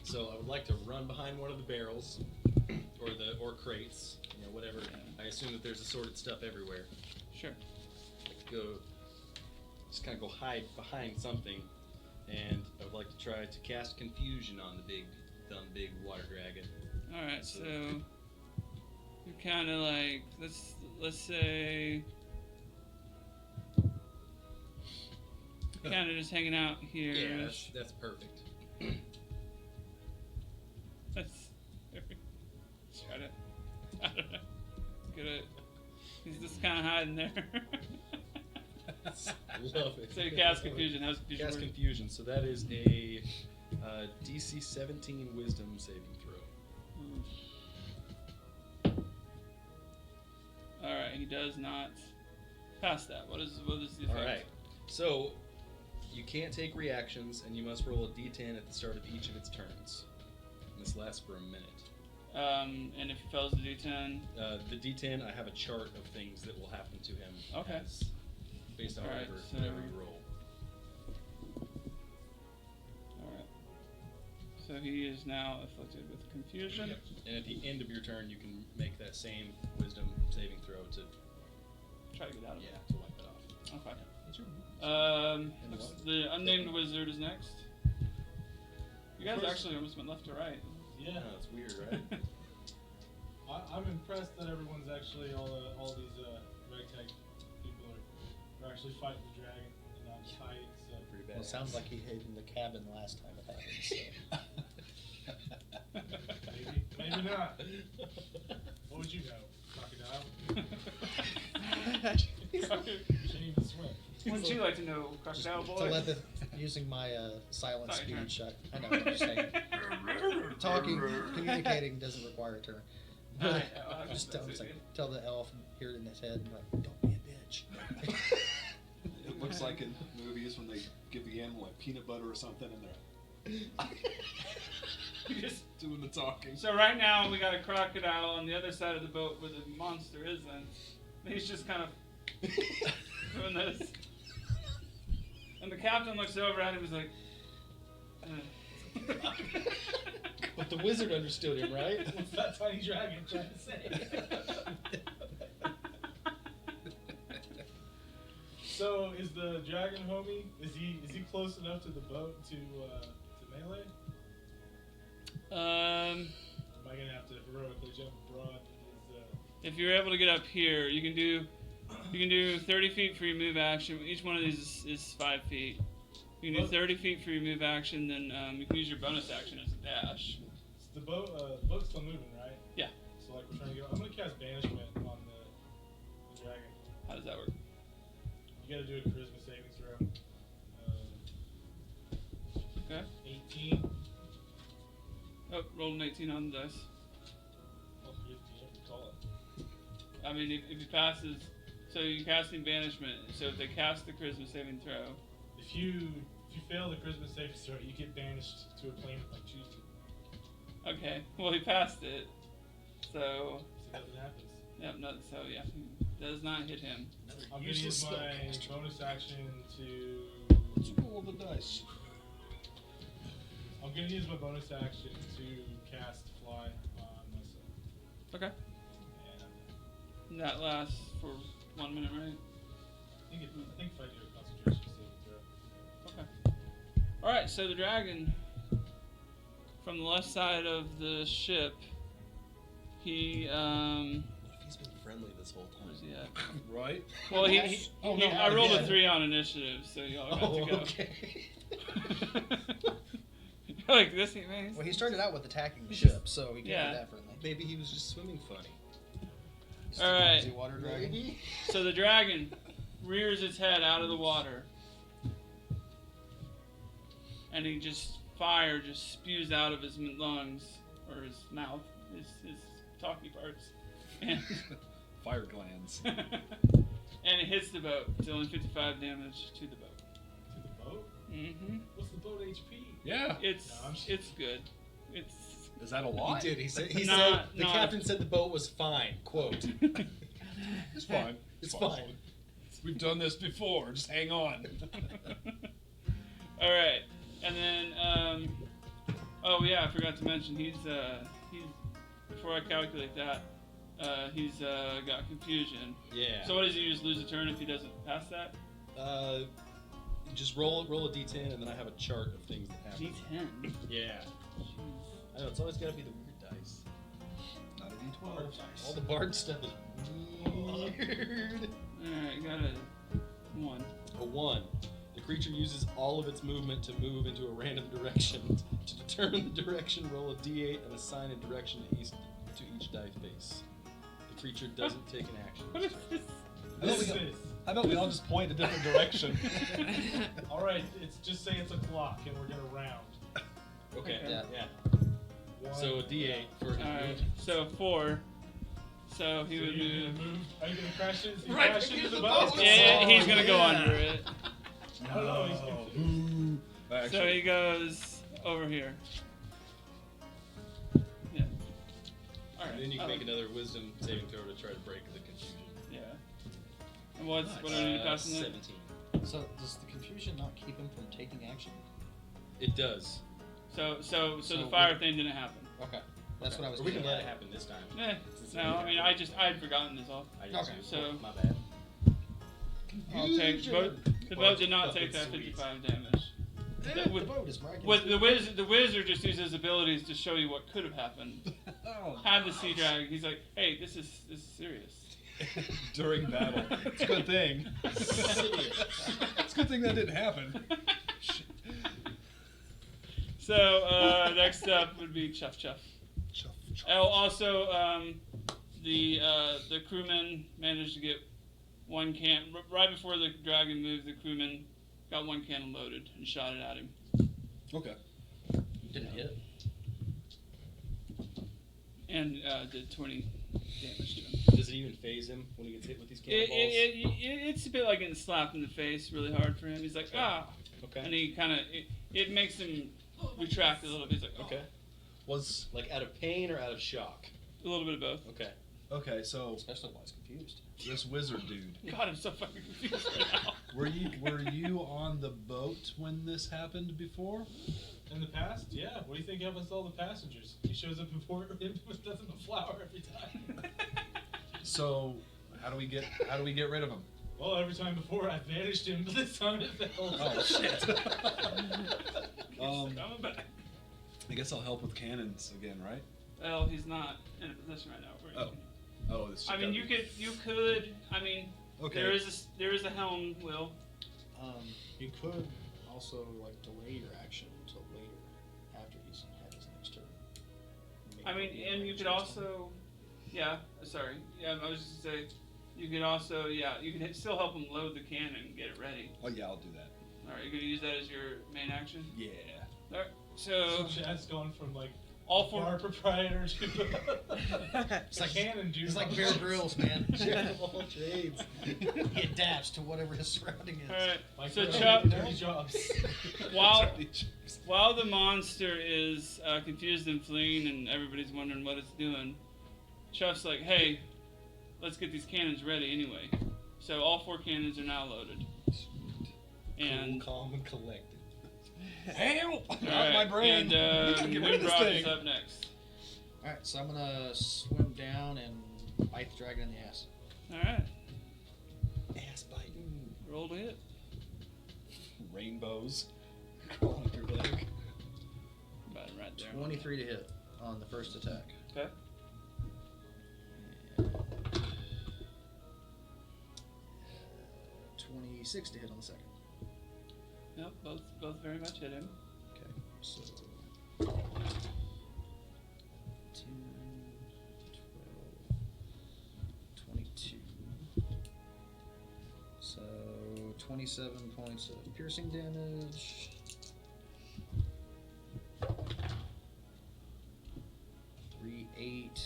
So I would like to run behind one of the barrels, or crates, whatever. I assume that there's assorted stuff everywhere. Sure. Like to go, just kind of go hide behind something, and I would like to try to cast confusion on the big water dragon. Alright, so you're kind of like, let's say, kind of just hanging out here. Yeah, that's perfect. Let's try to, I don't know, get it. He's just kind of hiding there. Love it. So you cast confusion. How's confusion Cast work? confusion. So that is a DC 17 Wisdom saving throw. Alright, he does not pass that. What is the effect? All right. So you can't take reactions, and you must roll a D10 at the start of each of its turns. And this lasts for a minute. And if he fails the D10, The D10, I have a chart of things that will happen to him. Okay. Based on Alright, whatever you roll. alright. So he is now afflicted with confusion. Yep. And at the end of your turn, you can make that same Wisdom saving throw to Try to get out of to wipe it off. it. Okay. What's your The unnamed wizard is next. You guys First- actually almost went left to right. Yeah. That's weird, right? I'm impressed that everyone's actually all these ragtag people are actually fighting the dragon and not just hiding. So Pretty bad. Well, it sounds like he hid in the cabin last time it happened. So. maybe Maybe not. What would you know? Crocodile? You can't even swim. Wouldn't you like to know, crocodile boy? Using my silent Sorry, speed turn. shot. I know. I'm just saying. Talking, communicating doesn't require a turn. Alright, Just that's tell the elf and hear it in his head and like, don't be a bitch. It looks like in movies when they give the animal like peanut butter or something and they're just doing the talking. So right now we got a crocodile on the other side of the boat where the monster isn't. And he's just kind of doing this. And the captain looks over at him and he's like, But the wizard understood him, right? What's that tiny dragon trying to say? So is the dragon homie? Is he close enough to the boat to melee? Am I gonna have to heroically jump abroad? if you're able to get up here, you can do 30 feet for your move action. Each one of these is 5 feet. You can do 30 feet for your move action, then you can use your bonus action as a dash. The boat's still moving, right? Yeah. So like we're trying to go. I'm gonna cast banishment on the dragon. How does that work? You gotta do a charisma saving throw. Okay. 18. Oh, roll an 18 on the dice. Oh, you have to call it. I mean, if he passes, so you're casting banishment. So if they cast the charisma saving throw, If you fail the charisma saving throw, you get banished to a plane of like choosing. okay. Well, he passed it, so So nothing happens. yeah, no, so yeah, does not hit him. I'm gonna Useless use my spellcaster. bonus action Let's to. roll the dice. I'm gonna use my bonus action to cast fly on myself. Okay. And And that lasts for 1 minute, right? I think if I do a concentration saving throw. Okay. All right. So the dragon from the left side of the ship, he He's been friendly this whole where's time. he at? Right? Well, Oh, no, I rolled a yeah. 3 on initiative, so y'all got to go. okay. Like this, man. Well, he started out with attacking the He's ship, just- so he can't yeah. be that friendly. Maybe he was just swimming funny. All right. Is he water dragon? Maybe. So the dragon rears its head out of the water, and he fire just spews out of his lungs or his mouth, his talky parts, and Fire glands. and it hits the boat, dealing 55 damage to the boat. To the boat? Mm-hmm. What's the boat HP? Yeah. It's No, I'm just- it's good. It's Is that a lie? He did. He said. He Not- said the not- captain said the boat was fine. Quote. It's fine. It's fine. We've done this before. Just hang on. all right, and then oh yeah, I forgot to mention he's before I calculate that, he's got confusion. Yeah. So what does he use? Lose a turn if he doesn't pass that? Just roll a d10, and then I have a chart of things that happen. D10. Yeah. I know, it's always got to be the weird dice. Not a D12. All the bard stuff is weird. Alright, got a 1. A 1. The creature uses all of its movement to move into a random direction. To determine the direction, roll a d8 and assign a direction to each die face. The creature doesn't take an action. What is this? How about we all just point a different direction? Alright, it's just say it's a clock and we're gonna round. Okay. Okay. Yeah. One, So a d8 for his Alright, movement. so 4. So he So would you move. Are you gonna crash it? Right, Crash into into the the boat. boat? Yeah, he's gonna go yeah. under it. I don't know, he's confused. So Actually, he goes over here. Yeah. Alright. And then you can make another wisdom saving throw to try to break the confusion. Yeah. And what do I need to pass on that? 17. So does the confusion not keep him from taking action? It does. So So the fire thing didn't happen. Okay, that's what I was. Or we can getting let at. it happen this time. Eh, no, I mean I'd forgotten this all. I did Okay. too. So- my bad. I'll take the boat did not take that Fucking sweet. 55 damage. The With- boat is miraculous. With the wizard just uses his abilities to show you what could have happened. oh, Had the sea dragon, he's like, hey, this is serious. during battle. It's a good thing. It's a good thing that didn't happen. So next up would be Chuff Chuff. Chuff, Oh, also, the crewman managed to get one can right before the dragon moved. The crewman got one cannon loaded and shot it at him. Okay. Didn't hit. And did 20 damage to him. Does it even phase him when he gets hit with these It, cannonballs? it's a bit like getting slapped in the face really hard for him. He's like, ah. Okay. And he kind of, it makes him retract a little bit. He's like, oh. Okay. Was Like out of pain or out of shock? A little bit of both. Okay. okay. So Especially when I was confused. this wizard dude. God, I'm so fucking confused right now. Were you on the boat when this happened before? In the past, yeah. What do you think happens to all the passengers? He shows up before him with nothing but flour every time. So how do we get rid of him? Well, every time before I vanished him, but this time it failed. Oh shit. Coming back. I guess I'll help with cannons again, right? Well, he's not in a position right now. Where he Oh. can- Oh, this. I mean, you could. I mean, Okay. there is a helm, Will. You could also like delay your action until later, after he's had his next turn. Maybe I mean, and you could also, yeah. Sorry, yeah. I was just gonna say, you could also, yeah, you can still help him load the cannon and get it ready. Oh yeah, I'll do that. All right, you're gonna use that as your main action. Yeah. All right, so So Chad's gone from like all bar four. proprietor to It's like cannon dude. It's like Bear Grylls, man. Jack of all trades. He adapts to whatever his surrounding is. All right, Like so for Chuck, dirty jobs. while the monster is confused and fleeing, and everybody's wondering what it's doing, Chuff's like, "Hey, let's get these cannons ready anyway." So all 4 cannons are now loaded. And Cool, calm, and collected. Help! all Not my brain. And We gotta get rid of this Moonrock thing. is up next. Alright, so I'm gonna swim down and bite the dragon in the ass. All right, Ass biting. roll to hit. Rainbows crawling through your leg. About right there. 23 to hit on the first attack. Okay. And 26 to hit on the second. Yep, both very much hit him. Okay, so 10, 12, 22. So 27 points of piercing damage. Three, 8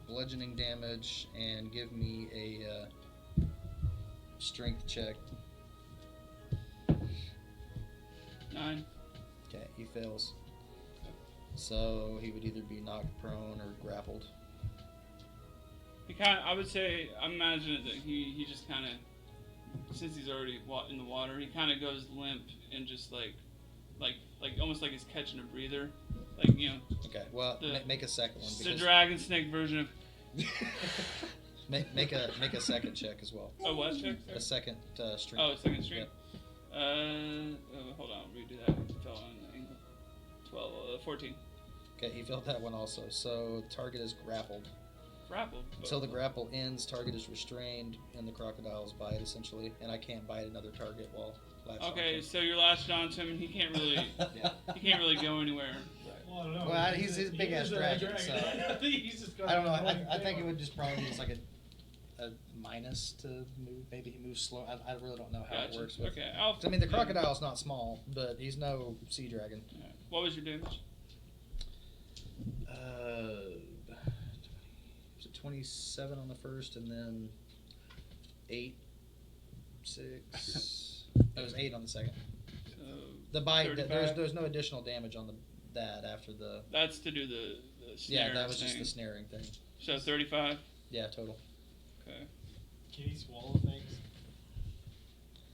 bludgeoning damage, and give me a strength check. 9. Okay, he fails. So he would either be knocked prone or grappled. He I would say, I'm imagining that he just kind of, since he's already in the water, he kind of goes limp and just like almost like he's catching a breather, like Okay, well, The- make a second one it's the because dragon snake version of make a second check as well. a what check? A second strength. Oh, second string. Yep. Hold on, redo that. It fell on the angle. 12, 14. Okay, he failed that one also. So target is grappled. Grappled. Until the grapple ends, target is restrained in the crocodile's bite, essentially, and I can't bite another target while latched Okay, onto. so you're latched onto him, and he can't really, Yeah. he can't really go anywhere. Well, I don't know. Well, he's a big-ass he is a dragon, so- I think he's just got I don't know. an annoying I think thing it would just probably just like a minus to move. Maybe he moves slow. I really don't know how Gotcha. it works. With, Okay, 'cause, I mean, the crocodile's not small, but he's no sea dragon. Alright. What was your damage? Was it 27 on the first, and then 8, 6. That was 8 on the second. So The bite. 35? There's no additional damage on that after the. That's to do the snare Yeah, that was just thing. the snaring thing. So 35. Yeah, total. Okay. Can he swallow things?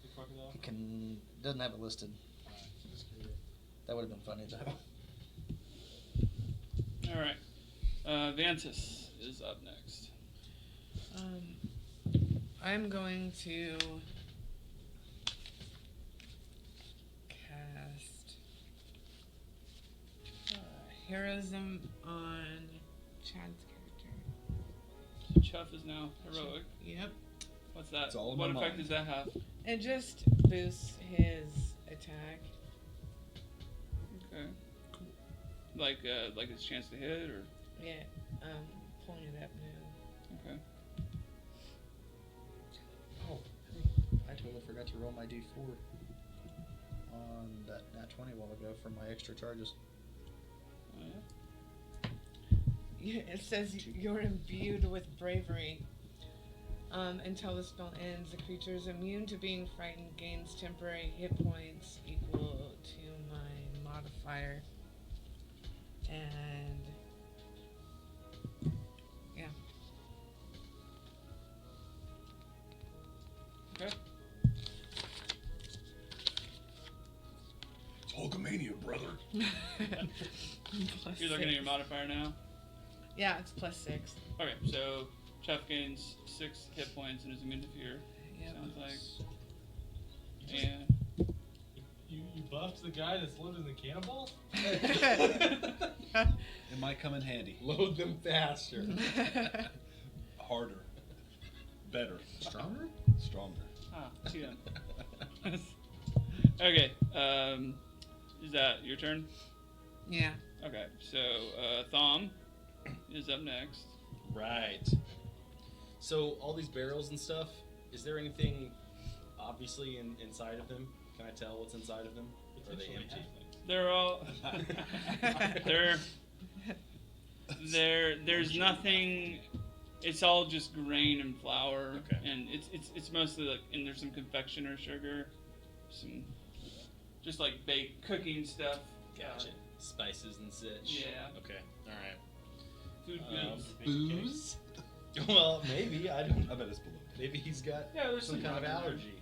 The crocodile? He doesn't have it listed. Just curious. That would have been funny though. All right. Vantess is up next. I'm going to cast heroism on Chad's character. So Chuff is now heroic. Yep. What's that? It's all in What my effect mind. does that have? It just boosts his attack. Okay. Like his chance to hit, or Yeah, pulling it up now. Okay. Oh, I totally forgot to roll my d4 on that nat 20 while ago for my extra charges. Oh, yeah. Yeah, it says you're imbued with bravery. Until the spell ends, the creature is immune to being frightened, gains temporary hit points equal to my modifier. And yeah. Okay. It's Hulkamania, brother. Plus You're looking at your 6. modifier now? Yeah, it's +6. Okay, so Chuff gains 6 hit points and is immune to fear. Yep. Sounds like. You just- And You buffed the guy that's loading the cannonballs? It might come in handy. Load them faster. Harder. Better. Stronger? Stronger. TM. Okay, is that your turn? Yeah. Okay, so Thom is up next. Right. So all these barrels and stuff, is there anything obviously inside of them? Can I tell what's inside of them? Or are they Potentially empty? halflings. They're all there's nothing. It's all just grain and flour, Okay. and it's mostly like, and there's some confectioner sugar, some just like baked cooking stuff. Gotcha. Spices and such. Yeah. Okay. All right. Food goods. Booze? Well, maybe. I don't. I bet it's below. Maybe he's got Yeah, there's some some kind of rock in there. allergy.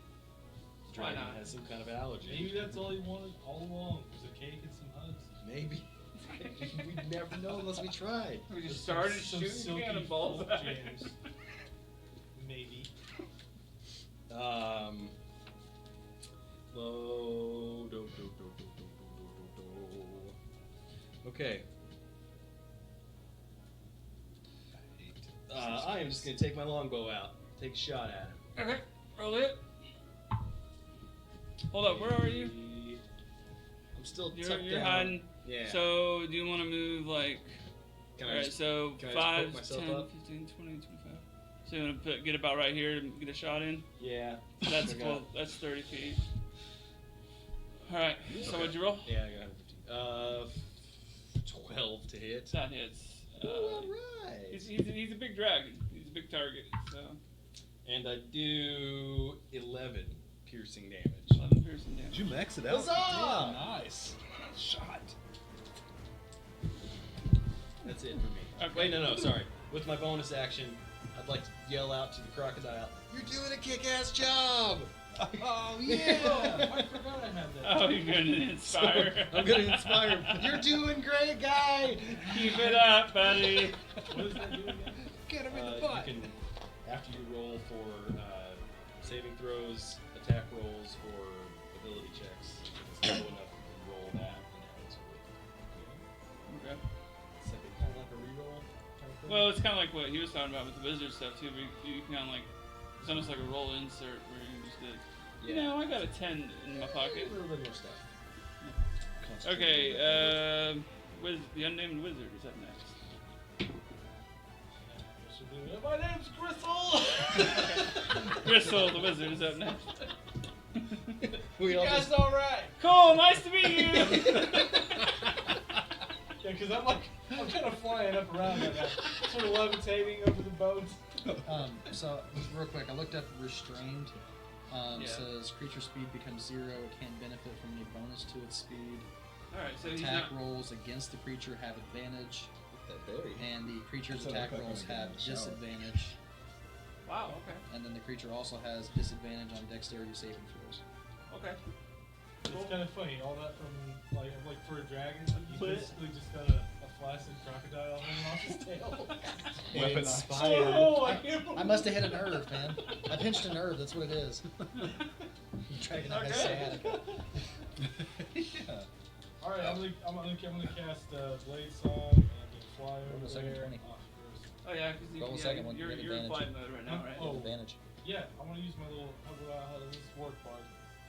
Why Dragon not? has some kind of allergy. Maybe that's all he wanted all along, was a cake and some hugs. Maybe. We'd never know unless we tried. We just started Some shooting silky cannonballs folk at jams. it. Maybe. Okay. I hate I am just gonna take my longbow out. Take a shot at him. Okay, roll it. Hold up, where are you? I'm still You're tucked down. hiding. Yeah. So, do you want to move like? Can I Alright, just- so can I just 5, poke myself 10, up? 15, 20, 25. So you want to get about right here and get a shot in? Yeah. That's I got cool. it. That's 30 feet. Alright, so Okay. what'd you roll? Yeah, I got 12 to hit. That hits. Alright. He's a big dragon. He's a big target, so. And I do 11 piercing damage. 11 piercing damage. Did you max it out? Huzzah! Yeah, nice. Shot. That's it for me. Okay. Wait, no, sorry. With my bonus action, I'd like to yell out to the crocodile, "You're doing a kick-ass job!" Oh Oh, I forgot I had that. Oh, you're going to inspire. I'm gonna inspire him. You're doing great, guy! Keep it up, buddy. What does that do again? Get him in the You butt. can, after you roll for saving throws, attack rolls, or ability checks, it's low enough you can roll that, and that makes it work. Okay. It's like kind of like a reroll kind of thing. Well, it's kind of like what he was talking about with the wizard stuff too. Where you kind of like, it's almost like a roll insert where you just did. You know, I got a 10 in my pocket. A little bit more stuff. Okay, the unnamed wizard is up next. My name's Gristle! Gristle, the wizard, is up next. We You all guys just, alright? Cool, nice to meet you. Yeah, because I'm kind of flying up around right now, sort of levitating over the boat. So real quick, I looked up restrained. Yeah. Says creature speed becomes 0. It can't benefit from any bonus to its speed. All right, so he's Attack not. rolls against the creature have advantage, that berry. and the creature's That's what I attack look like rolls when I get have in the shower. disadvantage. Wow. Okay. And then the creature also has disadvantage on dexterity saving throws. Okay. It's kind of funny, all that from, like for a dragon, you What? basically just got a flaccid crocodile hanging off his tail. Weaponized. Oh, I can't I must have hit a nerve, man. I pinched a nerve. That's what it is. Dragon Eye has Okay. sciatica. Yeah. Alright, I'm gonna cast Blade Song, and I'm gonna fly Roll over a second there. 20. Oh, gross. Oh yeah, because Roll a second one, you're you get in advantage. flight mode right now, right? Oh. Advantage. Yeah, I'm gonna use my little, how does this work, Bard?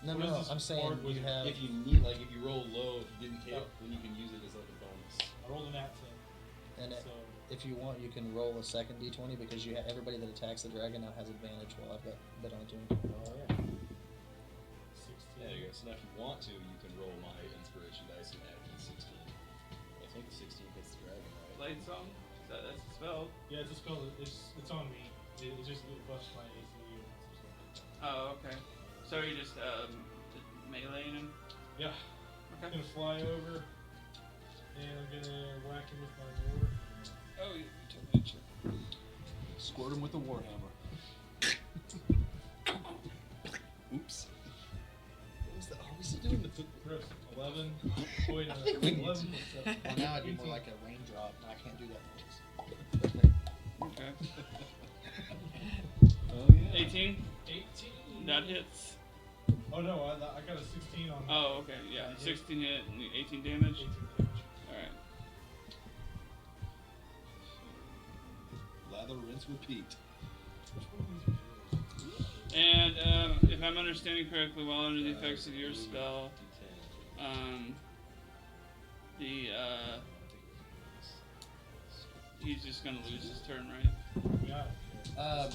No, What is no, this I'm saying Bard you wizard? have. If you need, like, if you roll low, if you didn't hit, Oh. then you can use it as like a bonus. I rolled an at 10, And so If you want, you can roll a second d20 because everybody that attacks the dragon now has advantage while I've got that on the team. Oh yeah. 16. There you go. So now if you want to, you can roll my inspiration dice and add the 16. I think 16 hits the dragon, right? Light song? That's a spell. Yeah, it's a spell. It's on me. It just buffs my AC and some stuff. Oh, okay. So you're just meleeing him? Yeah. I'm Okay. gonna fly over and I'm gonna whack him with my sword. Oh, you told me to check. Squirt him with the warhammer. Oops. What was that? Are we still doing the foot? Gross. 11. Wait, no, think we need 11 to- plus 7. Well, now I'd be more 18. like a raindrop, and I can't do that noise. Okay. Oh yeah. 18? 18. That hits. Oh no, I got a 16 on. Oh, okay. Yeah. Yeah, 16 hit and 18 damage. 18 damage. Alright. Lather, rinse, repeat. Which one of these are yours? And if I'm understanding correctly, while under the effects of your spell, he's just gonna lose his turn, right? Yeah.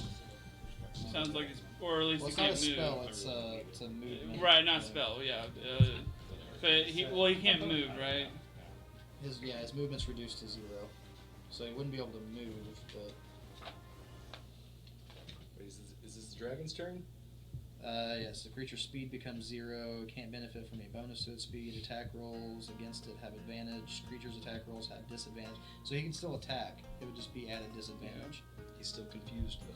Sounds like it's, or at least Well, it's he not a can't move. spell, it's a movement. Right, not spell. Yeah. But he can't move, right? His movement's reduced to 0, so he wouldn't be able to move. But Wait, is this the dragon's turn? yes, the creature's speed becomes 0. Can't benefit from a bonus to its speed. Attack rolls against it have advantage. Creature's attack rolls have disadvantage. So he can still attack. It would just be at a disadvantage. He's still confused though.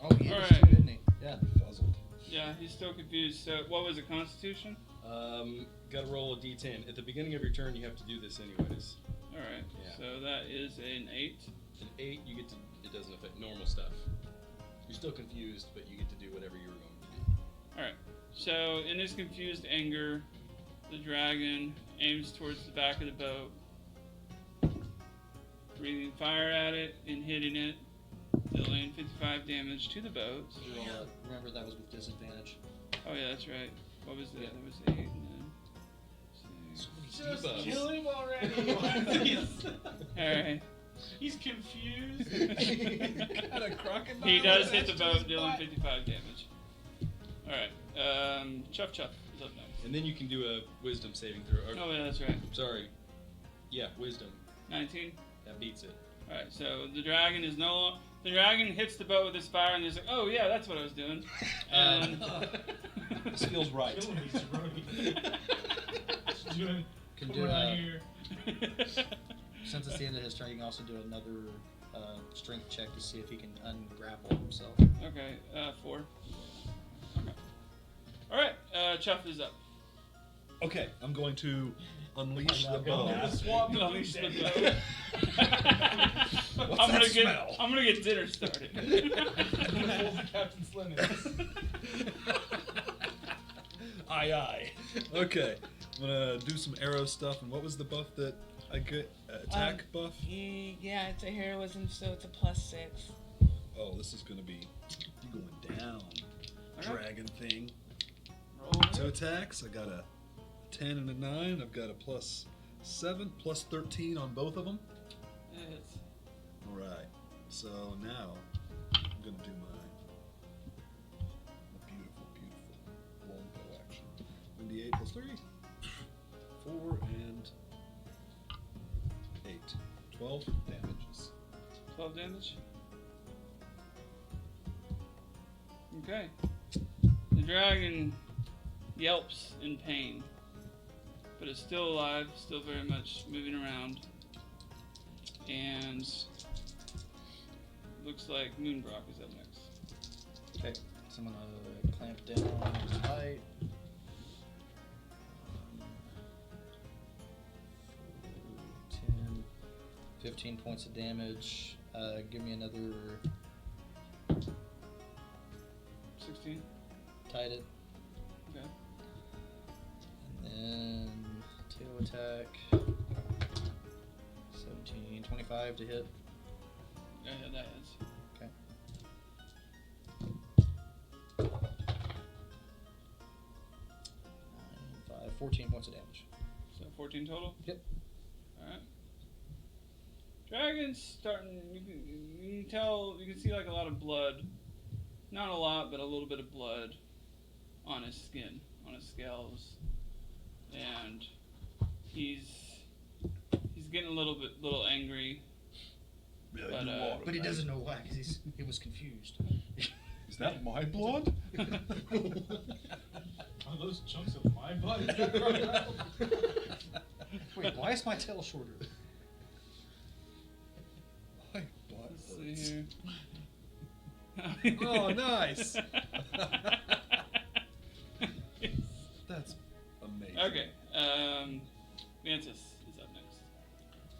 Oh, he is Alright. too, isn't he? Yeah. Fuzzled. Yeah, he's still confused. So, what was it, Constitution? Gotta roll a d10. At the beginning of your turn, you have to do this anyways. Alright, Yeah. so that is an 8. An 8, you get to. It doesn't affect normal stuff. You're still confused, but you get to do whatever you were going to do. Alright, so in his confused anger, the dragon aims towards the back of the boat, breathing fire at it and hitting it, dealing 55 damage to the boat. Remember that was with disadvantage. Oh yeah, that's right. What was that? That was 8 and then 6. Just Debuffs. kill him already. Alright. He's confused. Got a crocodile. He does hit the attached to boat, his dealing butt. 55 damage. Alright, Chuff Chuff is up next. And then you can do a wisdom saving throw. Or, Oh yeah, that's right. Sorry. Yeah, wisdom. 19. That beats it. Alright, so the dragon is the dragon hits the boat with his fire and he's like, oh yeah, that's what I was doing. And This feels right. Kill him, he's running. Just doing. Can Come do around a- here. Since it's the end of his turn, you can also do another strength check to see if he can ungrapple himself. Okay, 4. Okay. Alright, Chuff is up. Okay, I'm going to unleash the Go bow. to the swamp and Unleash the dead. What's I'm that gonna get smell? I'm gonna get dinner started. I'm gonna fold the captain's linens. Aye aye. Okay, I'm gonna do some arrow stuff. And what was the buff that I get? Attack buff? Yeah, it's a heroism, so it's a +6. Oh, this is gonna be going down. Okay. Dragon thing. Roll it. 2 attacks. I got a 10 and a 9. I've got a +7, +13 on both of them. It's Alright, so now I'm gonna do my beautiful, beautiful longbow action. 1d8 plus 3, 4, and 8. 12 damages. 12 damage. Okay. The dragon yelps in pain, but is still alive, still very much moving around. And looks like Moonbrock is up next. Okay. So I'm gonna clamp down on his bite. 10, 15 points of damage. Give me another 16. tied it. Okay. And then tail attack. 17, 25 to hit. Yeah, that is. Okay. 9, 5, 14 points of damage. So 14 total? Yep. Alright. Dragon's starting. You can tell. You can see like a lot of blood. Not a lot, but a little bit of blood on his skin, on his scales, and he's getting a little angry. But he doesn't know why, because he was confused. Is that my blood? Are those chunks of my blood? Wait, why is my tail shorter? My blood Let's see hurts. here. Oh, nice. That's amazing. Okay. Vantess is up next.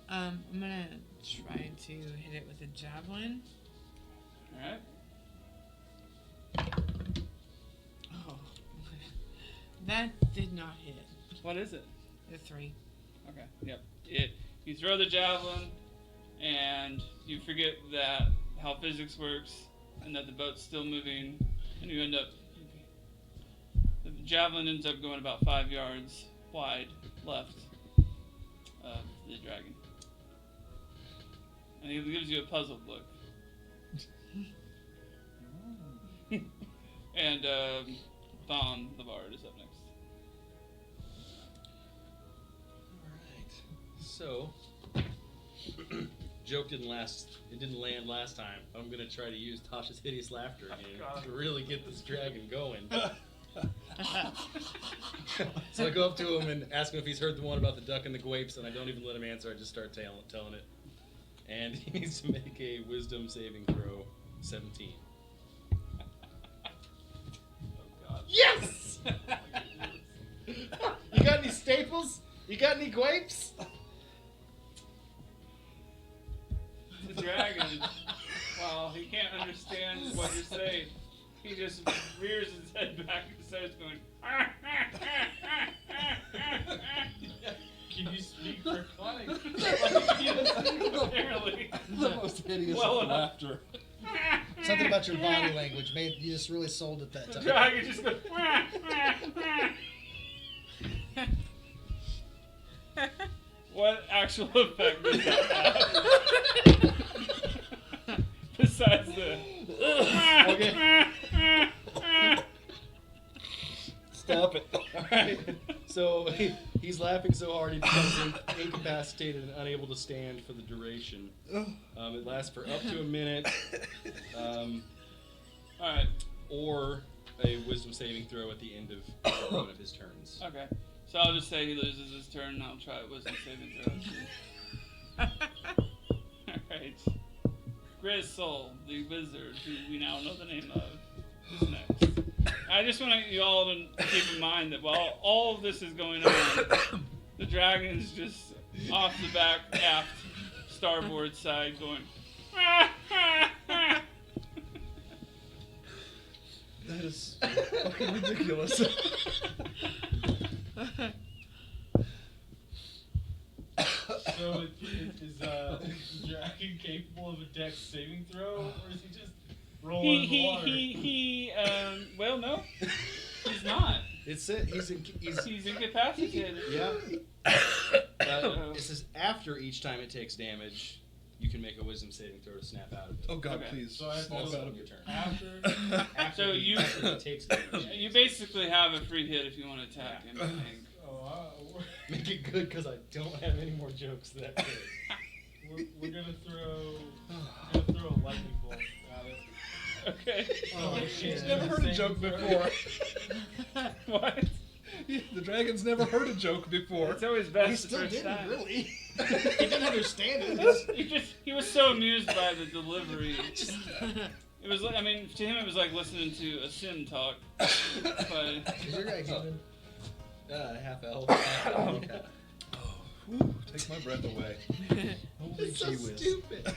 I'm gonna try to hit it with a javelin. All right. Oh, that did not hit. What is it? A 3. Okay. Yep. You throw the javelin, and you forget that how physics works, and that the boat's still moving, and you end up. The javelin ends up going about 5 yards wide left of the dragon, and he gives you a puzzled look. And Thom the Bard is up next. Alright. So, joke didn't last. It didn't land last time. I'm gonna try to use Tasha's hideous laughter again to really get this dragon going. So I go up to him and ask him if he's heard the one about the duck and the grapes, and I don't even let him answer. I just start telling it. And he needs to make a wisdom saving throw, 17. Yes! You got any staples? You got any grapes? The dragon, while he can't understand what you're saying, he just rears his head back and starts going. Can you speak draconic? Apparently. The most hideous Well enough. laughter. Something about your body language made you just really sold it that The time. dragon just goes. What actual effect does that have? Besides the. Okay. Stop it. Alright. So he's laughing so hard he becomes incapacitated and unable to stand for the duration. It lasts for up to a minute. Alright. Or a wisdom saving throw at the end of one of his turns. Okay. So I'll just say he loses his turn and I'll try wisdom saving throw. Alright. Gristle, the wizard, who we now know the name of, is next. I just want you all to keep in mind that while all of this is going on, the dragon's just off the back aft starboard side going. That is fucking ridiculous. So is the dragon capable of a dex saving throw, or is he just rolling in the water? Well, no, he's not. He's He's incapacitated. yeah. It says after each time it takes damage, you can make a wisdom saving throw to snap out of it. Oh God, Okay. please. So I have Snap to- out of Your it. turn. After? So you- after he takes damage. You basically have a free hit if you want to attack him, I think. Oh, Make it good because I don't have any more jokes that good. we're gonna throw a lightning bolt at it. Okay. Oh, He's never heard a joke before. What? The dragon's never heard a joke before. It's always He best the still first didn't, time. really. He didn't understand it. He was so amused by the delivery. It was like, I mean, to him it was like listening to a sim talk. But Is your guy human? Half elf. Oh, whew, takes my breath away. Holy It's so gee whiz. stupid.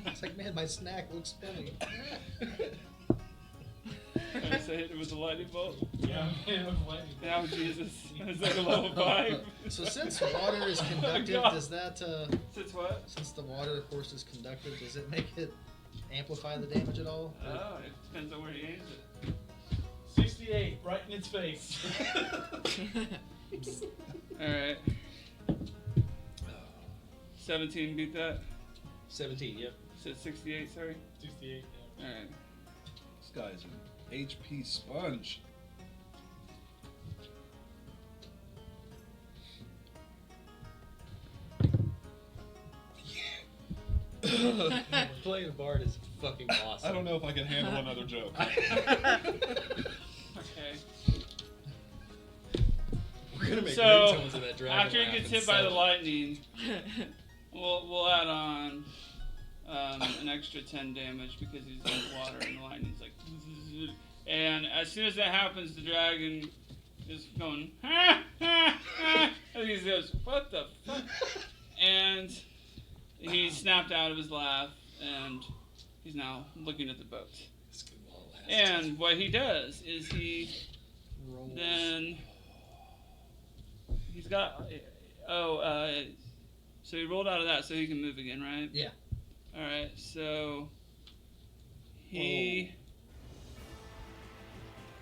It's like, man, my snack looks funny. I just hit it with a lightning bolt. Yeah, man, with lightning bolt. Now Jesus, it's like a level 5. So since water is conductive, God. does that, Since what? since the water, of course, is conductive, does it make it amplify the damage at all? Oh, it depends on where he aims it. 68, right in its face. Alright. 17 beat that? 17. Yep. So 68, sorry. 68. Yeah. Alright. This guy's an HP sponge. Playing a bard is fucking awesome. I don't know if I can handle another joke. Okay. We're gonna make So, ringtones of that dragon. after he laugh gets and hit by the sell it. lightning, we'll add on an extra 10 damage because he's in the water and the lightning's like. And as soon as that happens, the dragon is going. Ha, ha, ha, and he goes, "What the fuck?" And he snapped out of his laugh, and he's now looking at the boat. And what he does is he Rolls. then he's got so he rolled out of that so he can move again, right? Yeah. All right, so he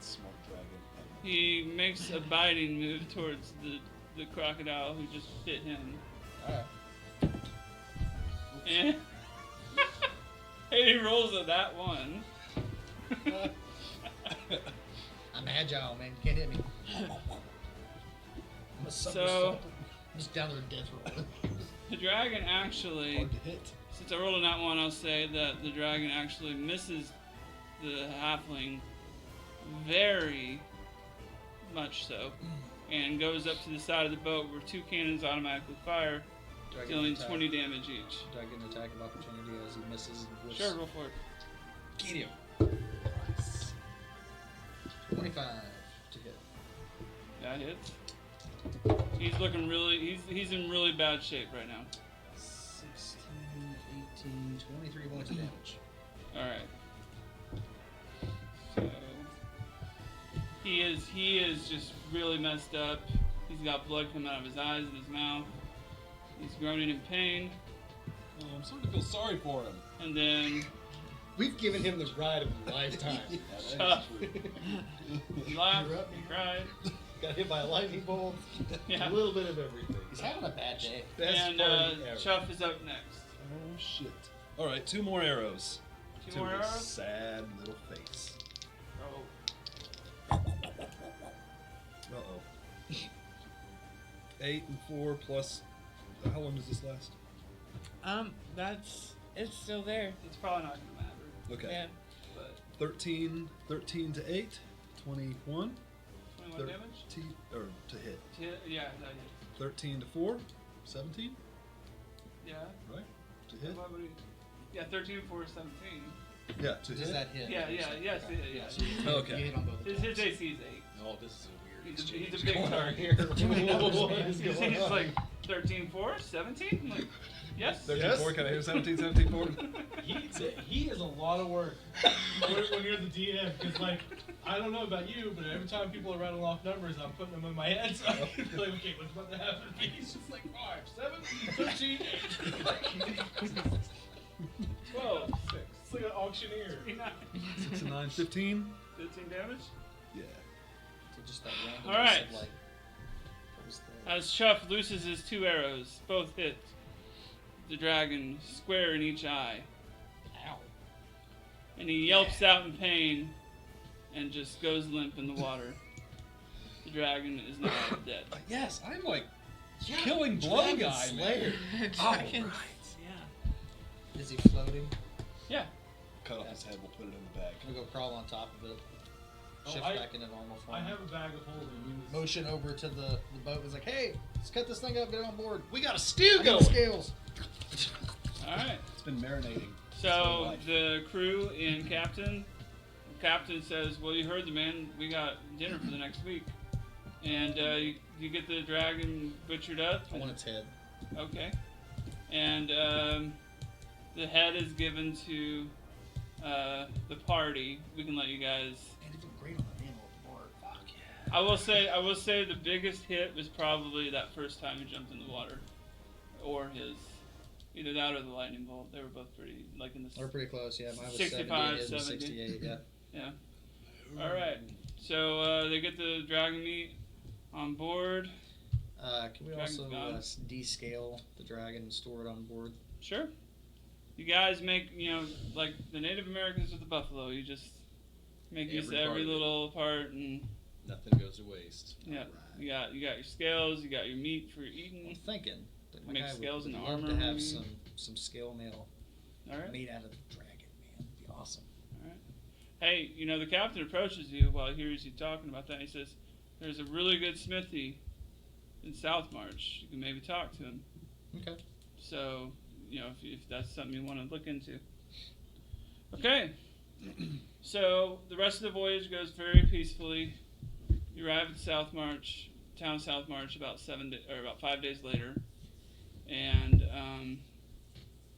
Smart dragon. he makes a biting move towards the crocodile who just bit him. Alright. And he rolls a that one. I'm agile, man. You can't hit me. I'm a So I'm just down there death roll. the dragon actually, Hard to hit. since I rolled a nat one, I'll say that the dragon actually misses the halfling very much so, and goes up to the side of the boat where 2 cannons automatically fire, Do I get dealing an attack? 20 damage each. Do I get an attack of opportunity as he misses? With Sure, roll for it. Get him. 25 to hit. That hits. He's looking really. He's in really bad shape right now. 16, 18, 23 points of damage. All right. So he is just really messed up. He's got blood coming out of his eyes and his mouth. He's groaning in pain, Oh, I'm starting to feel sorry for him. and then We've given him the ride of a lifetime. Chuff. He laughed. He cried. Got hit by a lightning bolt. Yeah. A little bit of everything. He's having a bad day. Best And party ever. Chuff is up next. Oh shit. All right, 2 more arrows. Two to more his arrows? sad little face. Oh. Uh-oh. 8 and 4 plus. How long does this last? It's still there. It's probably not gonna matter. Okay. Yeah. But 13 to 8, 21. 21 damage. Or to hit. Yeah, that hits. 13 to 4, 17, Yeah. right? To hit. What would he- Yeah, 13 for 17. Yeah, to Does hit. that hit? Yeah, yes, yeah. So you Okay. hit on both His attacks. AC is 8. Oh, this is a weird He's exchange a big going on target. here. What is He's like 13 for 17. I'm like, yes. 13 4, can I hear 17, 17 4? He is a lot of work when you're the DM, because like I don't know about you, but every time people are rattling off numbers, I'm putting them in my head. So I'm like, okay, what's about to happen? He's just like 5, 7, 13, 8. 12, 6. It's like an auctioneer. 6 and 9, 15. 15 damage. Yeah. So just that random. All right. Of, like, what was the- As Chuff looses his 2 arrows, both hit the dragon square in each eye. Ow. And he yelps out in pain and just goes limp in the water. The dragon is now dead. Yes, I'm like killing blow guy, man. Dragons. Yeah. Is he floating? Yeah. Cut off his head, we'll put it in the bag. I'm gonna go crawl on top of it. Oh, Shift I- back into normal form. I have a bag of holding. He was- Motion over to the boat. It's like, hey, let's cut this thing up. Get it on board. We got a stew I going. need scales. All right. It's been marinating. So the crew and captain says, "Well, you heard the man. We got dinner for the next week, and you get the dragon butchered up. I want its head. Okay, and the head is given to the party. We can let you guys." Man, they did great on the animal at the bar. Fuck yeah. I will say the biggest hit was probably that first time he jumped in the water, or either that or the lightning bolt. They were both pretty in the. We're pretty close. Yeah, mine was 65, 70. His was 70. 68. Yeah. Yeah. All right. So they get the dragon meat on board. Can we Dragon's also gone. descale the dragon and store it on board? Sure. You guys make, like the Native Americans with the buffalo. You just make use of Every part every of it. little part, and Nothing goes to waste. yeah, Alright. you got your scales, you got your meat for I'm eating. thinking that my Make guy scales would and love armor, to have maybe? some scale mail All right. made out of the dragon, man. It'd be awesome. All right. Hey, the captain approaches you while he hears you talking about that. And he says, "There's a really good smithy in Southmarch. You can maybe talk to him." Okay. So, if that's something you want to look into. Okay. So the rest of the voyage goes very peacefully. You arrive at Southmarch, town of Southmarch, about 5 days later, and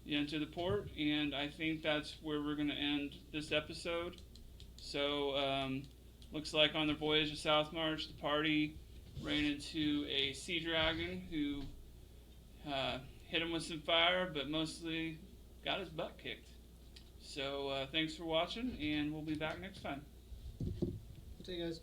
you enter the port. And I think that's where we're going to end this episode. So, looks like on the voyage to Southmarch, the party ran into a sea dragon who hit him with some fire, but mostly got his butt kicked. So, thanks for watching, and we'll be back next time. See you guys.